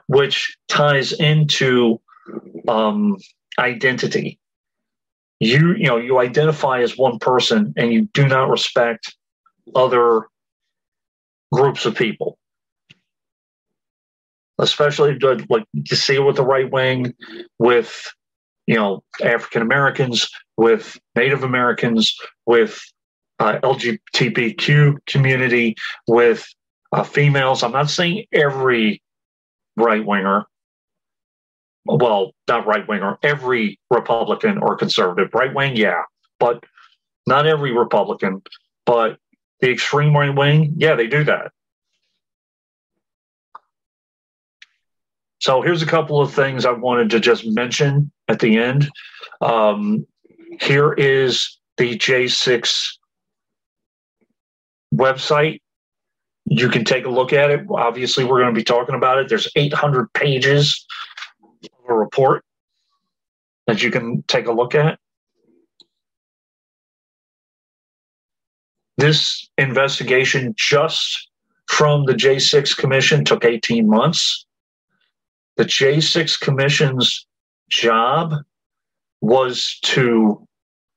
which ties into identity. You identify as one person, and you do not respect other groups of people, especially like you see it with the right wing, with African Americans, with Native Americans, with LGBTQ community, with females. I'm not saying every right winger. Well, not right winger, every Republican or conservative. Right wing, yeah, but not every Republican. But the extreme right wing, yeah, they do that. So here's a couple of things I wanted to just mention at the end. Here is the J6 website. You can take a look at it. Obviously, we're going to be talking about it. There's 800 pages of a report that you can take a look at. This investigation just from the J6 Commission took 18 months. The J6 Commission's job was to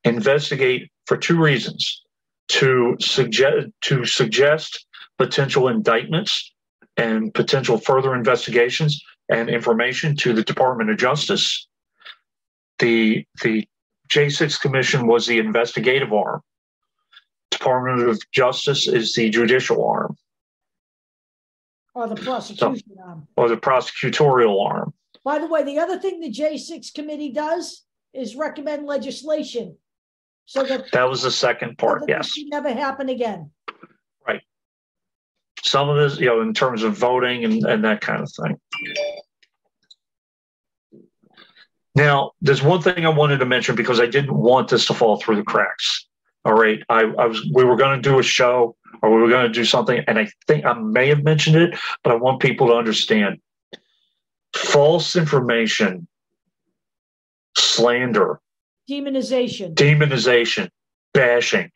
investigate for two reasons: to suggest potential indictments and potential further investigations and information to the Department of Justice. The J6 Commission was the investigative arm. Department of Justice is the judicial arm. Or the prosecution arm. Or the prosecutorial arm. By the way, the other thing the J6 committee does is recommend legislation. So that was the second part, yes. This never happen again. Right. Some of this, in terms of voting and that kind of thing. Now, there's one thing I wanted to mention because I didn't want this to fall through the cracks. All right. We were going to do a show, or we were going to do something, and I think I may have mentioned it, but I want people to understand false information, slander, demonization, bashing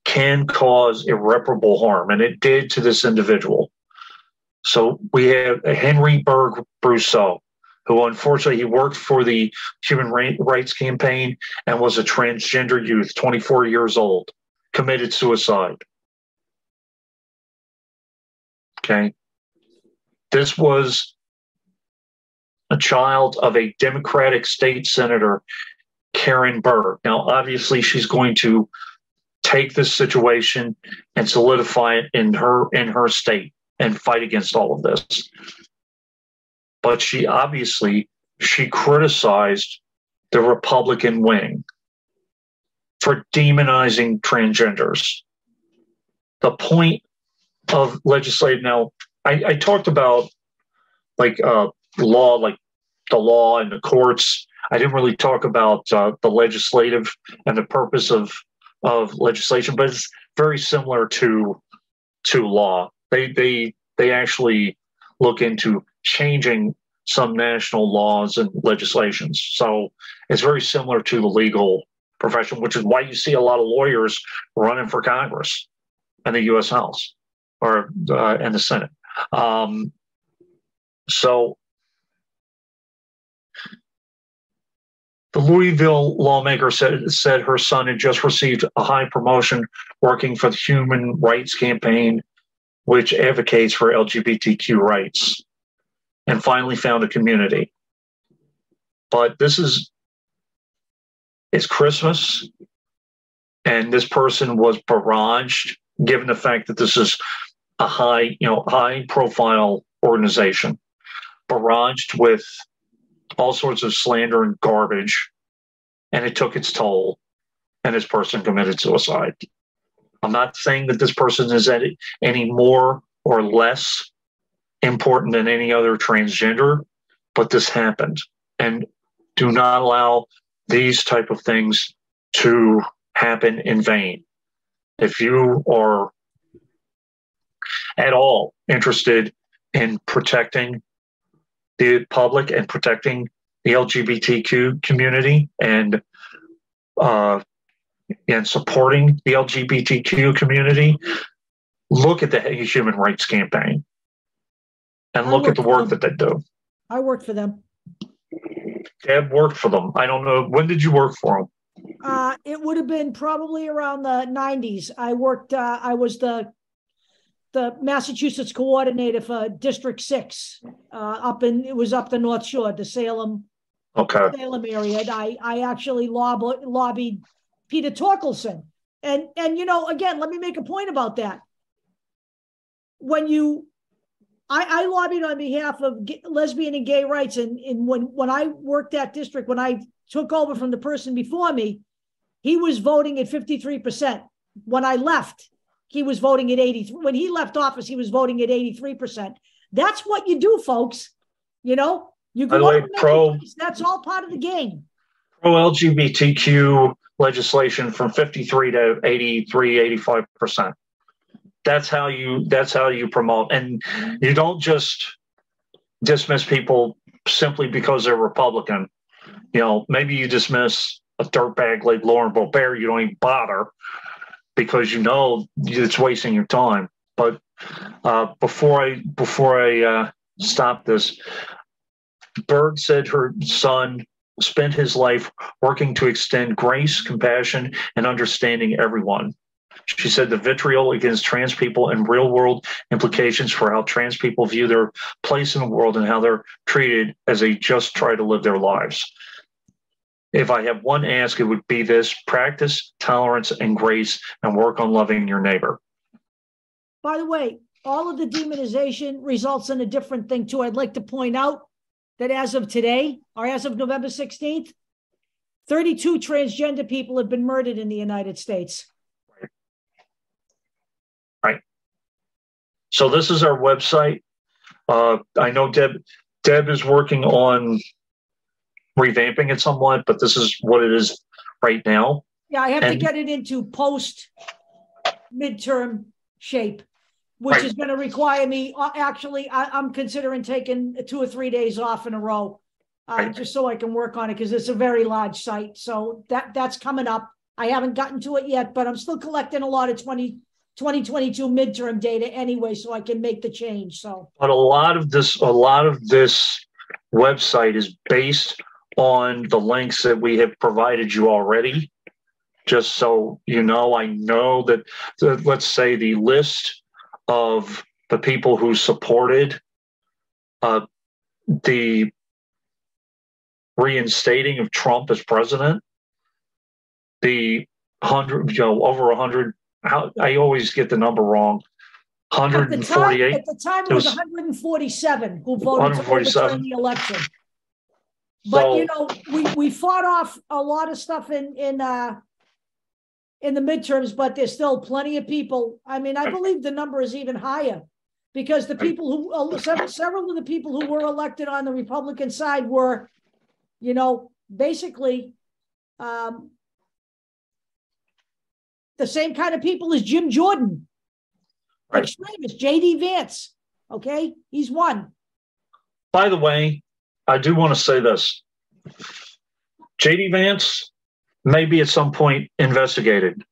can cause irreparable harm, and it did to this individual. So we have Henry Berg Brousseau, who unfortunately he worked for the Human Rights Campaign and was a transgender youth, 24 years old, committed suicide. Okay. This was a child of a Democratic state senator, Karen Berg. Now, obviously, she's going to take this situation and solidify it in her state and fight against all of this. But she criticized the Republican wing for demonizing transgenders. The point of legislative, now I talked about law, like the law and the courts. I didn't really talk about the legislative and the purpose of legislation, but it's very similar to law. They actually look into changing some national laws and legislations. So it's very similar to the legal profession, which is why you see a lot of lawyers running for Congress and the U.S. House or and the Senate. So The Louisville lawmaker said her son had just received a high promotion working for the Human Rights Campaign, which advocates for LGBTQ rights, and finally found a community. But it's Christmas, and this person was barraged, given the fact that this is a high profile organization, barraged with all sorts of slander and garbage, and it took its toll, and this person committed suicide. I'm not saying that this person is any more or less important than any other transgender, but this happened. And do not allow these type of things to happen in vain. If you are at all interested in protecting the public and protecting the LGBTQ community and supporting the LGBTQ community, look at the Human Rights Campaign and look at the work that they do. I worked for them. Deb worked for them. I don't know. When did you work for them? It would have been probably around the 90s. I worked, I was the Massachusetts coordinator for District 6 it was up the North Shore, the Salem area. And I actually lobbied Peter Torkelson. And again, let me make a point about that. I lobbied on behalf of lesbian and gay rights. And when I worked that district, when I took over from the person before me, he was voting at 53%. When I left, he was voting at 83. When he left office, he was voting at 83%. That's what you do, folks. You go out, that's all part of the game. Pro-LGBTQ legislation from 53 to 83, 85%. That's how you promote. And you don't just dismiss people simply because they're Republican. Maybe you dismiss a dirtbag like Lauren Boebert, you don't even bother because it's wasting your time. But before I stop this, Berg said her son spent his life working to extend grace, compassion, and understanding everyone. She said the vitriol against trans people and real-world implications for how trans people view their place in the world and how they're treated as they just try to live their lives. If I have one ask, it would be this: practice tolerance and grace and work on loving your neighbor. By the way, all of the demonization results in a different thing too. I'd like to point out that as of today, or as of November 16th, 32 transgender people have been murdered in the United States. Right. So this is our website. I know Deb is working on revamping it somewhat, but this is what it is right now. Yeah, I have to get it into post midterm shape, which is going to require me, actually, I'm considering taking 2 or 3 days off in a row, just so I can work on it, because it's a very large site. So that's coming up. I haven't gotten to it yet, but I'm still collecting a lot of 2022 midterm data anyway, so I can make the change. So, but a lot of this website is based on the links that we have provided you already. Just so you know, I know that let's say the list of the people who supported the reinstating of Trump as president, the over 100. I always get the number wrong. 148. At the time, it was 147 who voted to overturn the election. But we fought off a lot of stuff in the midterms, but there's still plenty of people. I mean, I believe the number is even higher, because the people who several of the people who were elected on the Republican side were, basically the same kind of people as Jim Jordan, extremist, J.D. Vance. Okay, he's one. By the way, I do want to say this: J.D. Vance may be at some point investigated.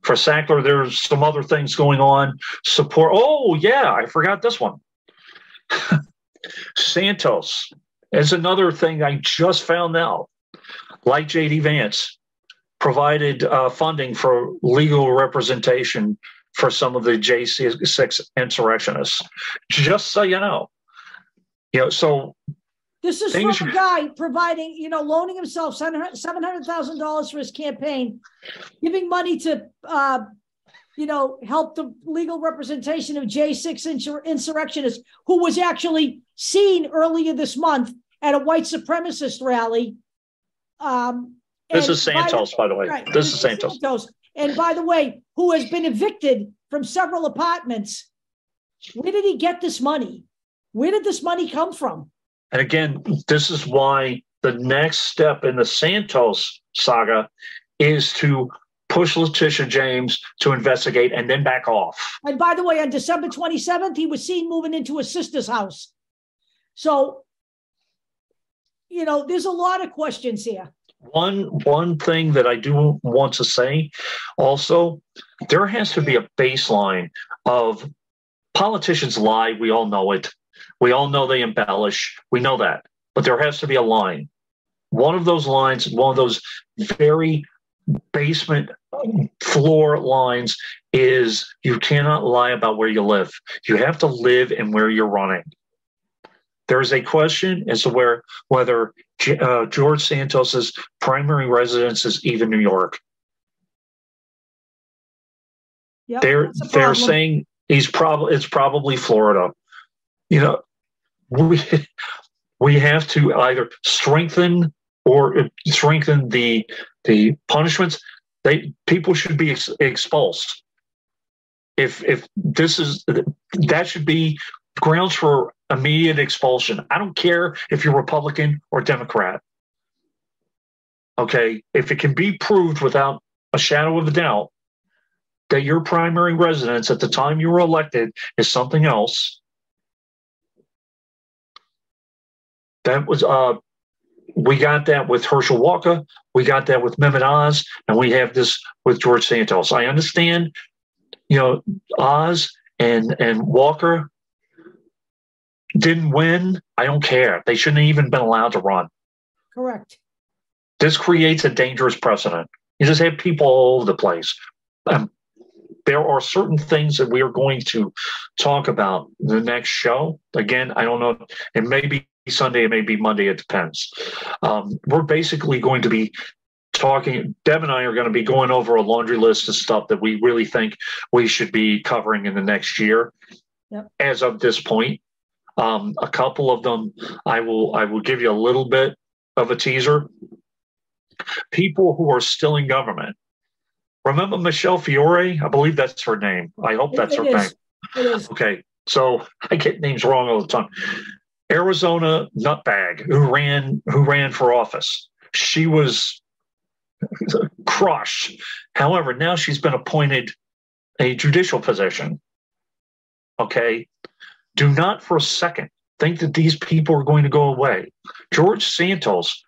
For Sackler, there's some other things going on. Support. Oh, yeah, I forgot this one. Santos is another thing I just found out. like J.D. Vance, provided funding for legal representation for some of the J6 insurrectionists. Just so you know. So this is from a guy providing, loaning himself $700,000 for his campaign, giving money to, help the legal representation of J6 insurrectionists, who was actually seen earlier this month at a white supremacist rally. This is Santos, by the way. Right, this is Santos. And by the way, who has been evicted from several apartments. Where did he get this money? Where did this money come from? And again, this is why the next step in the Santos saga is to push Letitia James to investigate and then back off. And by the way, on December 27th, he was seen moving into his sister's house. So, there's a lot of questions here. One thing that I do want to say also, there has to be a baseline of politicians lie. We all know it. We all know they embellish. We know that. But there has to be a line. One of those lines, one of those very basement floor lines is you cannot lie about where you live. You have to live in where you're running. There is a question as to whether George Santos's primary residence is even New York. Yep, they're saying it's probably Florida. We have to either strengthen the punishments. People should be expulsed. If this is, that should be grounds for immediate expulsion. I don't care if you're Republican or Democrat. Okay, if it can be proved without a shadow of a doubt that your primary residence at the time you were elected is something else, that was we got that with Herschel Walker, we got that with Mehmet Oz, and we have this with George Santos. I understand, Oz and Walker didn't win. I don't care. They shouldn't have even been allowed to run. Correct. This creates a dangerous precedent. You just have people all over the place. There are certain things that we are going to talk about in the next show. Again, I don't know. It may be Sunday, it may be Monday. It depends. We're basically going to be talking. Deb and I are going to be going over a laundry list of stuff that we really think we should be covering in the next year. Yep. As of this point, a couple of them, I will give you a little bit of a teaser. People who are still in government. Remember Michelle Fiore? I believe that's her name. I hope that's her name. It is. Okay, so I get names wrong all the time. Arizona nutbag who ran for office. She was crushed. However, now she's been appointed a judicial position. Okay, do not for a second think that these people are going to go away. George Santos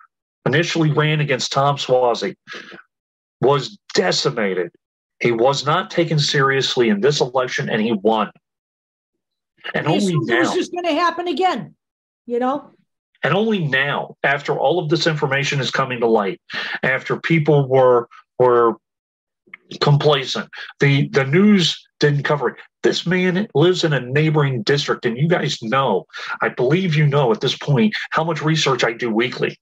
initially ran against Tom Suozzi, was decimated. He was not taken seriously in this election, and he won. And only now, this is going to happen again, And only now, after all of this information is coming to light, after people were complacent, the news didn't cover it. This man lives in a neighboring district, and you guys know, I believe at this point, how much research I do weekly.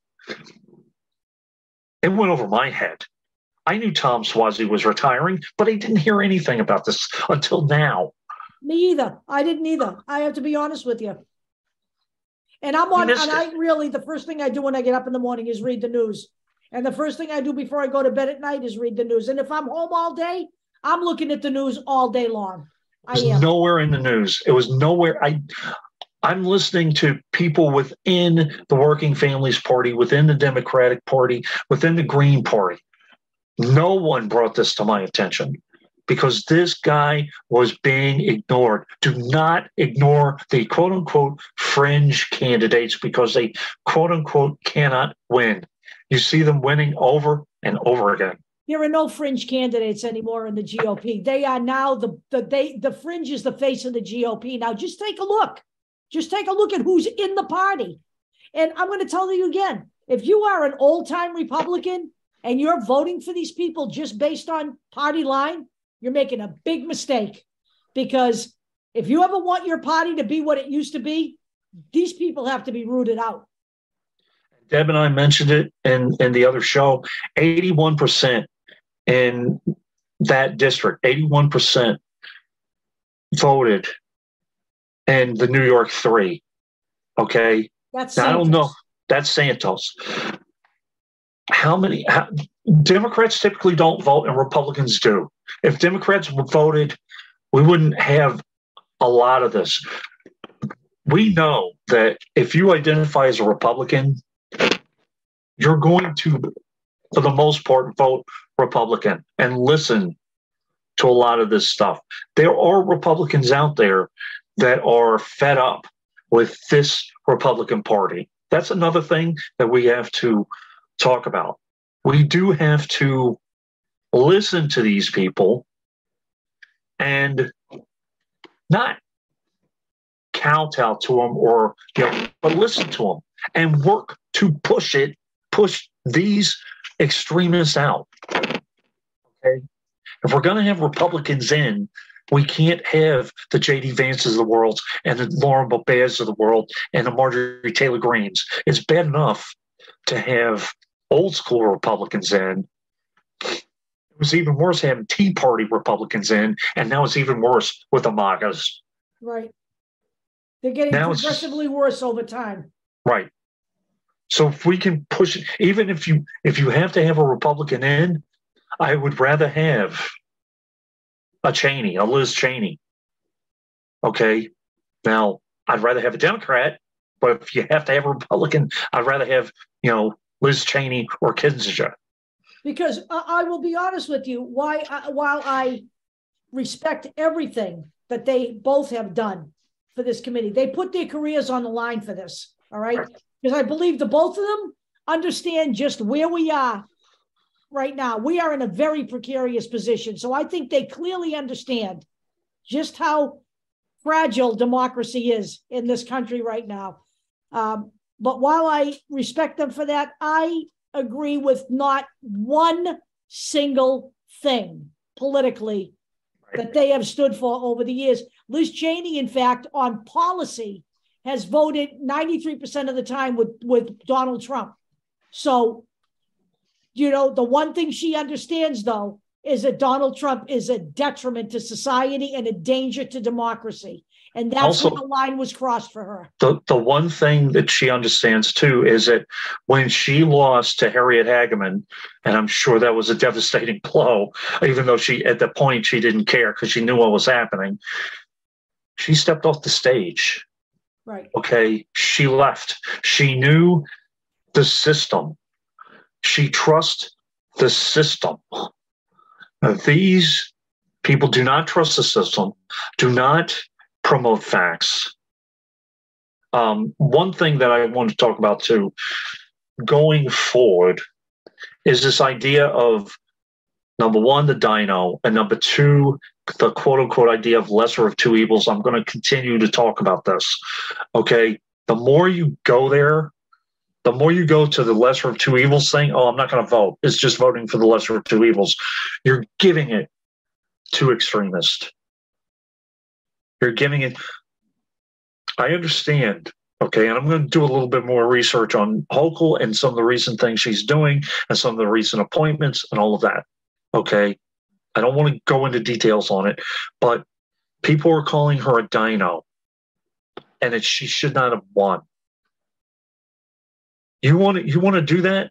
It went over my head. I knew Tom Suozzi was retiring, but I didn't hear anything about this until now. Me either. I didn't either. I have to be honest with you. And the first thing I do when I get up in the morning is read the news. And the first thing I do before I go to bed at night is read the news. And if I'm home all day, I'm looking at the news all day long. It was nowhere in the news. It was nowhere. I'm listening to people within the Working Families Party, within the Democratic Party, within the Green Party. No one brought this to my attention because this guy was being ignored. Do not ignore the quote-unquote fringe candidates because they quote-unquote cannot win. You see them winning over and over again. There are no fringe candidates anymore in the GOP. They are now the fringe is the face of the GOP. Now just take a look. Just take a look at who's in the party. And I'm going to tell you again, if you are an old-time Republican and you're voting for these people just based on party line, you're making a big mistake. Because if you ever want your party to be what it used to be, these people have to be rooted out. Deb and I mentioned it in the other show, 81% in that district, 81% voted in the New York 3. Okay? That's now, I don't know. That's Santos. Democrats typically don't vote and Republicans do. If Democrats voted, we wouldn't have a lot of this. We know that if you identify as a Republican, you're going to, for the most part, vote Republican and listen to a lot of this stuff. There are Republicans out there that are fed up with this Republican Party. That's another thing that we have to talk about. We do have to listen to these people and not kowtow to them, or but listen to them and work to push these extremists out. Okay, if we're going to have Republicans in, we can't have the J.D. Vances of the world and the Lauren Boebers of the world and the Marjorie Taylor Greens. It's bad enough to have old school Republicans in. It was even worse having Tea Party Republicans in, and now it's even worse with the MAGAs. Right. They're getting progressively worse over time. Right. So if we can push it, even if you have to have a Republican in, I would rather have a Liz Cheney. Okay. Now, I'd rather have a Democrat, but if you have to have a Republican, I'd rather have, Liz Cheney or Kissinger. Because I will be honest with you, while I respect everything that they both have done for this committee, they put their careers on the line for this, all right? Because I believe the both of them understand just where we are right now. We are in a very precarious position. So I think they clearly understand just how fragile democracy is in this country right now. But while I respect them for that, I agree with not one single thing politically that they have stood for over the years. Liz Cheney, in fact, on policy, has voted 93% of the time with Donald Trump. So, the one thing she understands, though, is that Donald Trump is a detriment to society and a danger to democracy. And that's also, where the line was crossed for her. The one thing that she understands, too, is that when she lost to Harriet Hageman, and I'm sure that was a devastating blow, even though at the point she didn't care because she knew what was happening, she stepped off the stage. Right. Okay. She left. She knew the system. She trusts the system. Now, these people do not trust the system, do not promote facts. One thing that I want to talk about, too, going forward is this idea of, number one, the dino, and number two, the quote-unquote idea of lesser of two evils. I'm going to continue to talk about this, okay? The more you go there, the more you go to the lesser of two evils thing, I'm not going to vote. It's just voting for the lesser of two evils. You're giving it to extremists. You're giving it. I understand, okay, and I'm going to do a little bit more research on Hochul and some of the recent things she's doing and some of the recent appointments and all of that, okay? I don't want to go into details on it, but people are calling her a dino, and that she should not have won. You want to do that?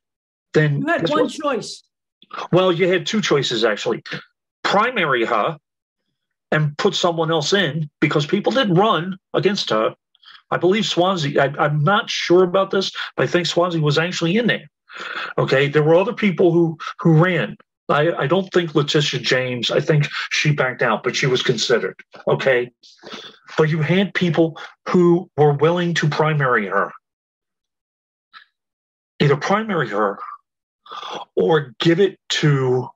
Then you had one choice. Well, you had two choices, actually. Primary her and put someone else in, because people did run against her. I believe Swansea, I'm not sure about this, but I think Swansea was actually in there. Okay, there were other people who ran. I don't think Letitia James, I think she backed out, but she was considered. Okay, but you had people who were willing to primary her. Either primary her or give it to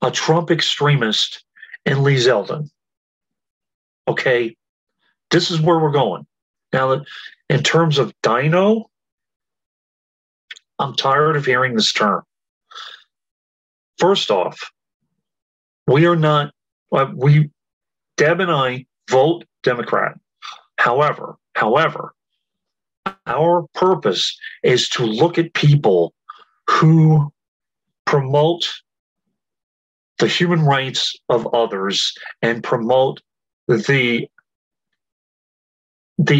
a Trump extremist in Lee Zeldin. Okay, this is where we're going. Now, in terms of dino, I'm tired of hearing this term. First off, we are not, Deb and I vote Democrat. However, our purpose is to look at people who promote the human rights of others and promote the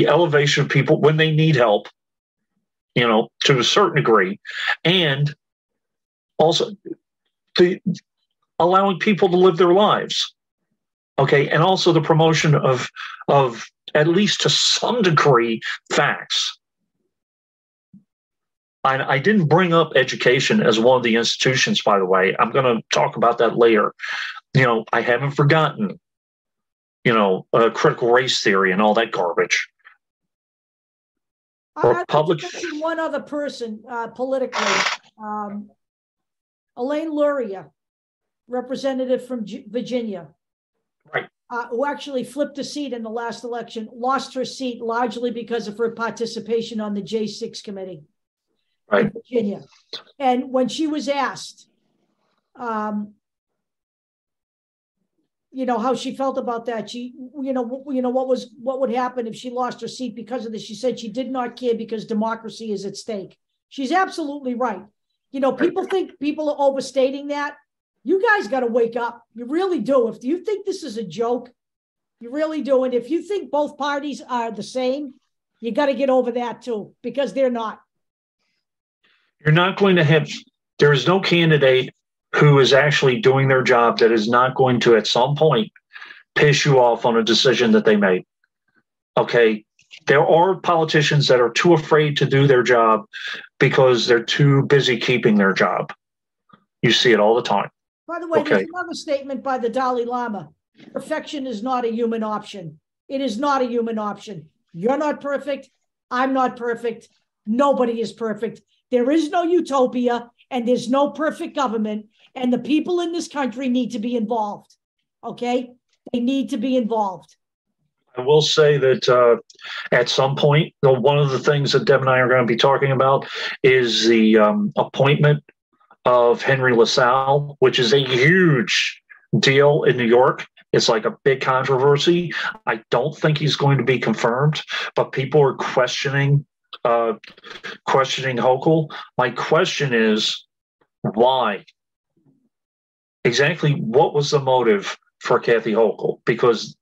elevation of people when they need help, to a certain degree, and also allowing people to live their lives. Okay, and also the promotion of at least to some degree facts. I didn't bring up education as one of the institutions, by the way. I'm going to talk about that later. I haven't forgotten, critical race theory and all that garbage. I'd like to mention one other person politically. Elaine Luria, representative from Virginia. Right. Who actually flipped a seat in the last election, lost her seat largely because of her participation on the J6 committee. Right. In Virginia. And when she was asked, how she felt about that, she, what would happen if she lost her seat because of this? She said she did not care because democracy is at stake. She's absolutely right. People think people are overstating that. You guys got to wake up. You really do. If you think this is a joke, you really do. And if you think both parties are the same, you got to get over that too, because they're not. You're not going to have, there is no candidate who is actually doing their job that is not going to, at some point, piss you off on a decision that they made. Okay. There are politicians that are too afraid to do their job because they're too busy keeping their job. You see it all the time. By the way, there's another statement by the Dalai Lama. Perfection is not a human option. It is not a human option. You're not perfect. I'm not perfect. Nobody is perfect. There is no utopia, and there's no perfect government, and the people in this country need to be involved, okay? They need to be involved. I will say that at some point, one of the things that Deb and I are going to be talking about is the appointment of Henry LaSalle, which is a huge deal in New York. It's like a big controversy. I don't think he's going to be confirmed, but people are questioning Hochul. My question is, why? Exactly what was the motive for Kathy Hochul? Because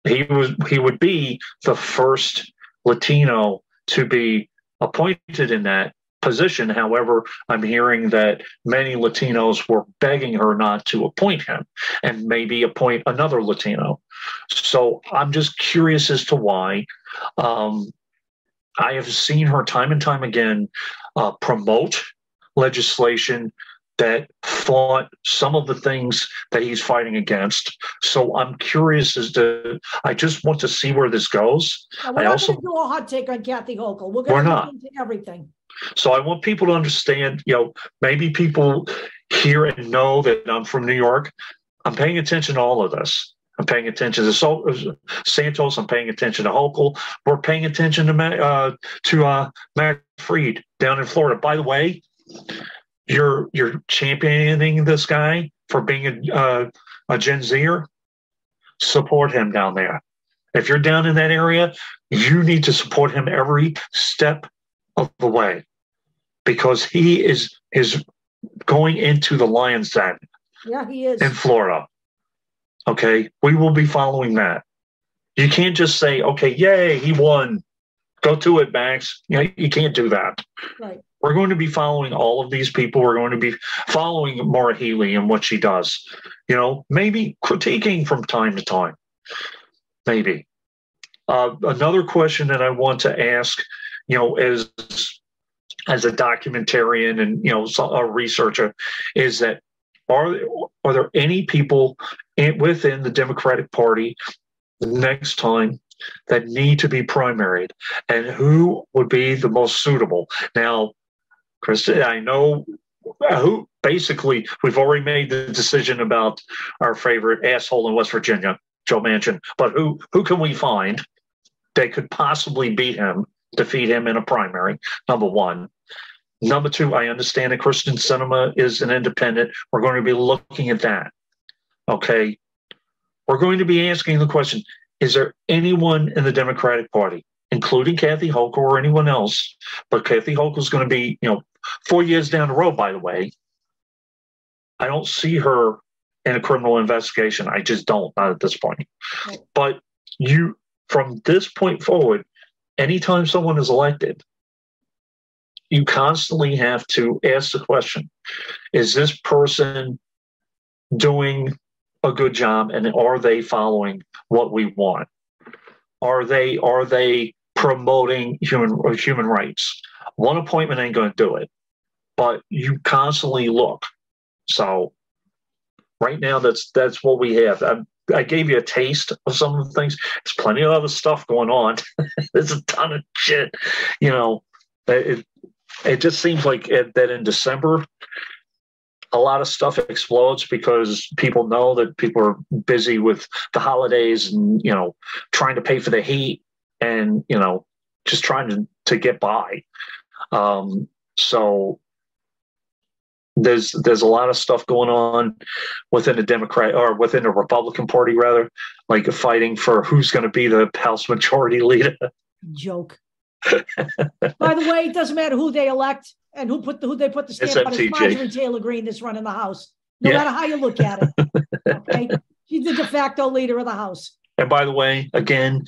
he would be the first Latino to be appointed in that position. However, I'm hearing that many Latinos were begging her not to appoint him and maybe appoint another Latino. So I'm just curious as to why. I have seen her time and time again promote legislation that fought some of the things that he's fighting against. So I'm curious I just want to see where this goes. We're not going to do a hot take on Kathy Hochul. We're going to look into everything. So I want people to understand, maybe people hear and know that I'm from New York. I'm paying attention to all of this. I'm paying attention to Santos. I'm paying attention to Hochul. We're paying attention to Matt Freed down in Florida. By the way, you're championing this guy for being a Gen Zer. Support him down there. If you're down in that area, you need to support him every step of the way, because he is going into the lion's den. Yeah, he is. In Florida. Okay, we will be following that. You can't just say, okay, yay, he won. Go to it, Max. You can't do that. Right. We're going to be following all of these people. We're going to be following Maura Healey and what she does. Maybe critiquing from time to time. Maybe. Another question that I want to ask, as a documentarian and a researcher, is that are there any people within the Democratic Party next time that need to be primaried, and who would be the most suitable? Now, Krista, I know who. Basically, we've already made the decision about our favorite asshole in West Virginia, Joe Manchin. But who can we find that could possibly defeat him in a primary? Number one. Number two, I understand that Christian Cinema is an independent. We're going to be looking at that. Okay. We're going to be asking the question, is there anyone in the Democratic Party, including Kathy Hochul or anyone else, but Kathy Hochul is going to be, 4 years down the road, by the way. I don't see her in a criminal investigation. I just don't, not at this point. Right. But from this point forward, anytime someone is elected, you constantly have to ask the question, is this person doing a good job, and are they following what we want? Are they promoting human rights? One appointment ain't going to do it, but you constantly look. So right now, that's what we have. I gave you a taste of some of the things. There's plenty of other stuff going on. There's a ton of shit. It just seems like that in December, a lot of stuff explodes because people know that people are busy with the holidays and, trying to pay for the heat and, just trying to get by. So there's a lot of stuff going on within the Democrat or within the Republican Party, rather, like fighting for who's going to be the House Majority Leader. Joke. By the way, it doesn't matter who they elect and who they put the stamp on. It's Marjorie Taylor Greene that's running the House. No matter how you look at it. Okay, she's the de facto leader of the House. And by the way, again,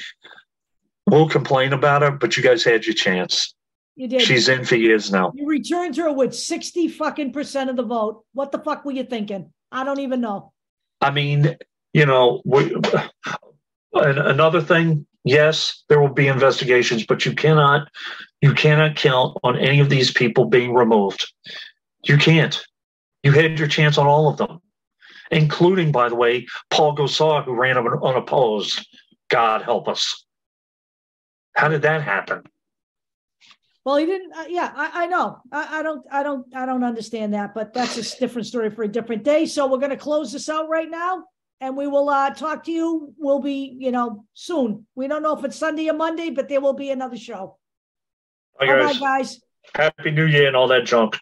we'll complain about her, but you guys had your chance. You did. She's in for years now. You returned her with 60% of the vote. What the fuck were you thinking? I don't even know. I mean, another thing. Yes, there will be investigations, but you cannot count on any of these people being removed. You can't. You had your chance on all of them, including, by the way, Paul Gosar, who ran unopposed. God help us. How did that happen? Well, he didn't. I know. I don't understand that, but that's a different story for a different day. So we're going to close this out right now. And we will talk to you. We'll be, soon. We don't know if it's Sunday or Monday, but there will be another show. All right, guys. Happy New Year and all that junk.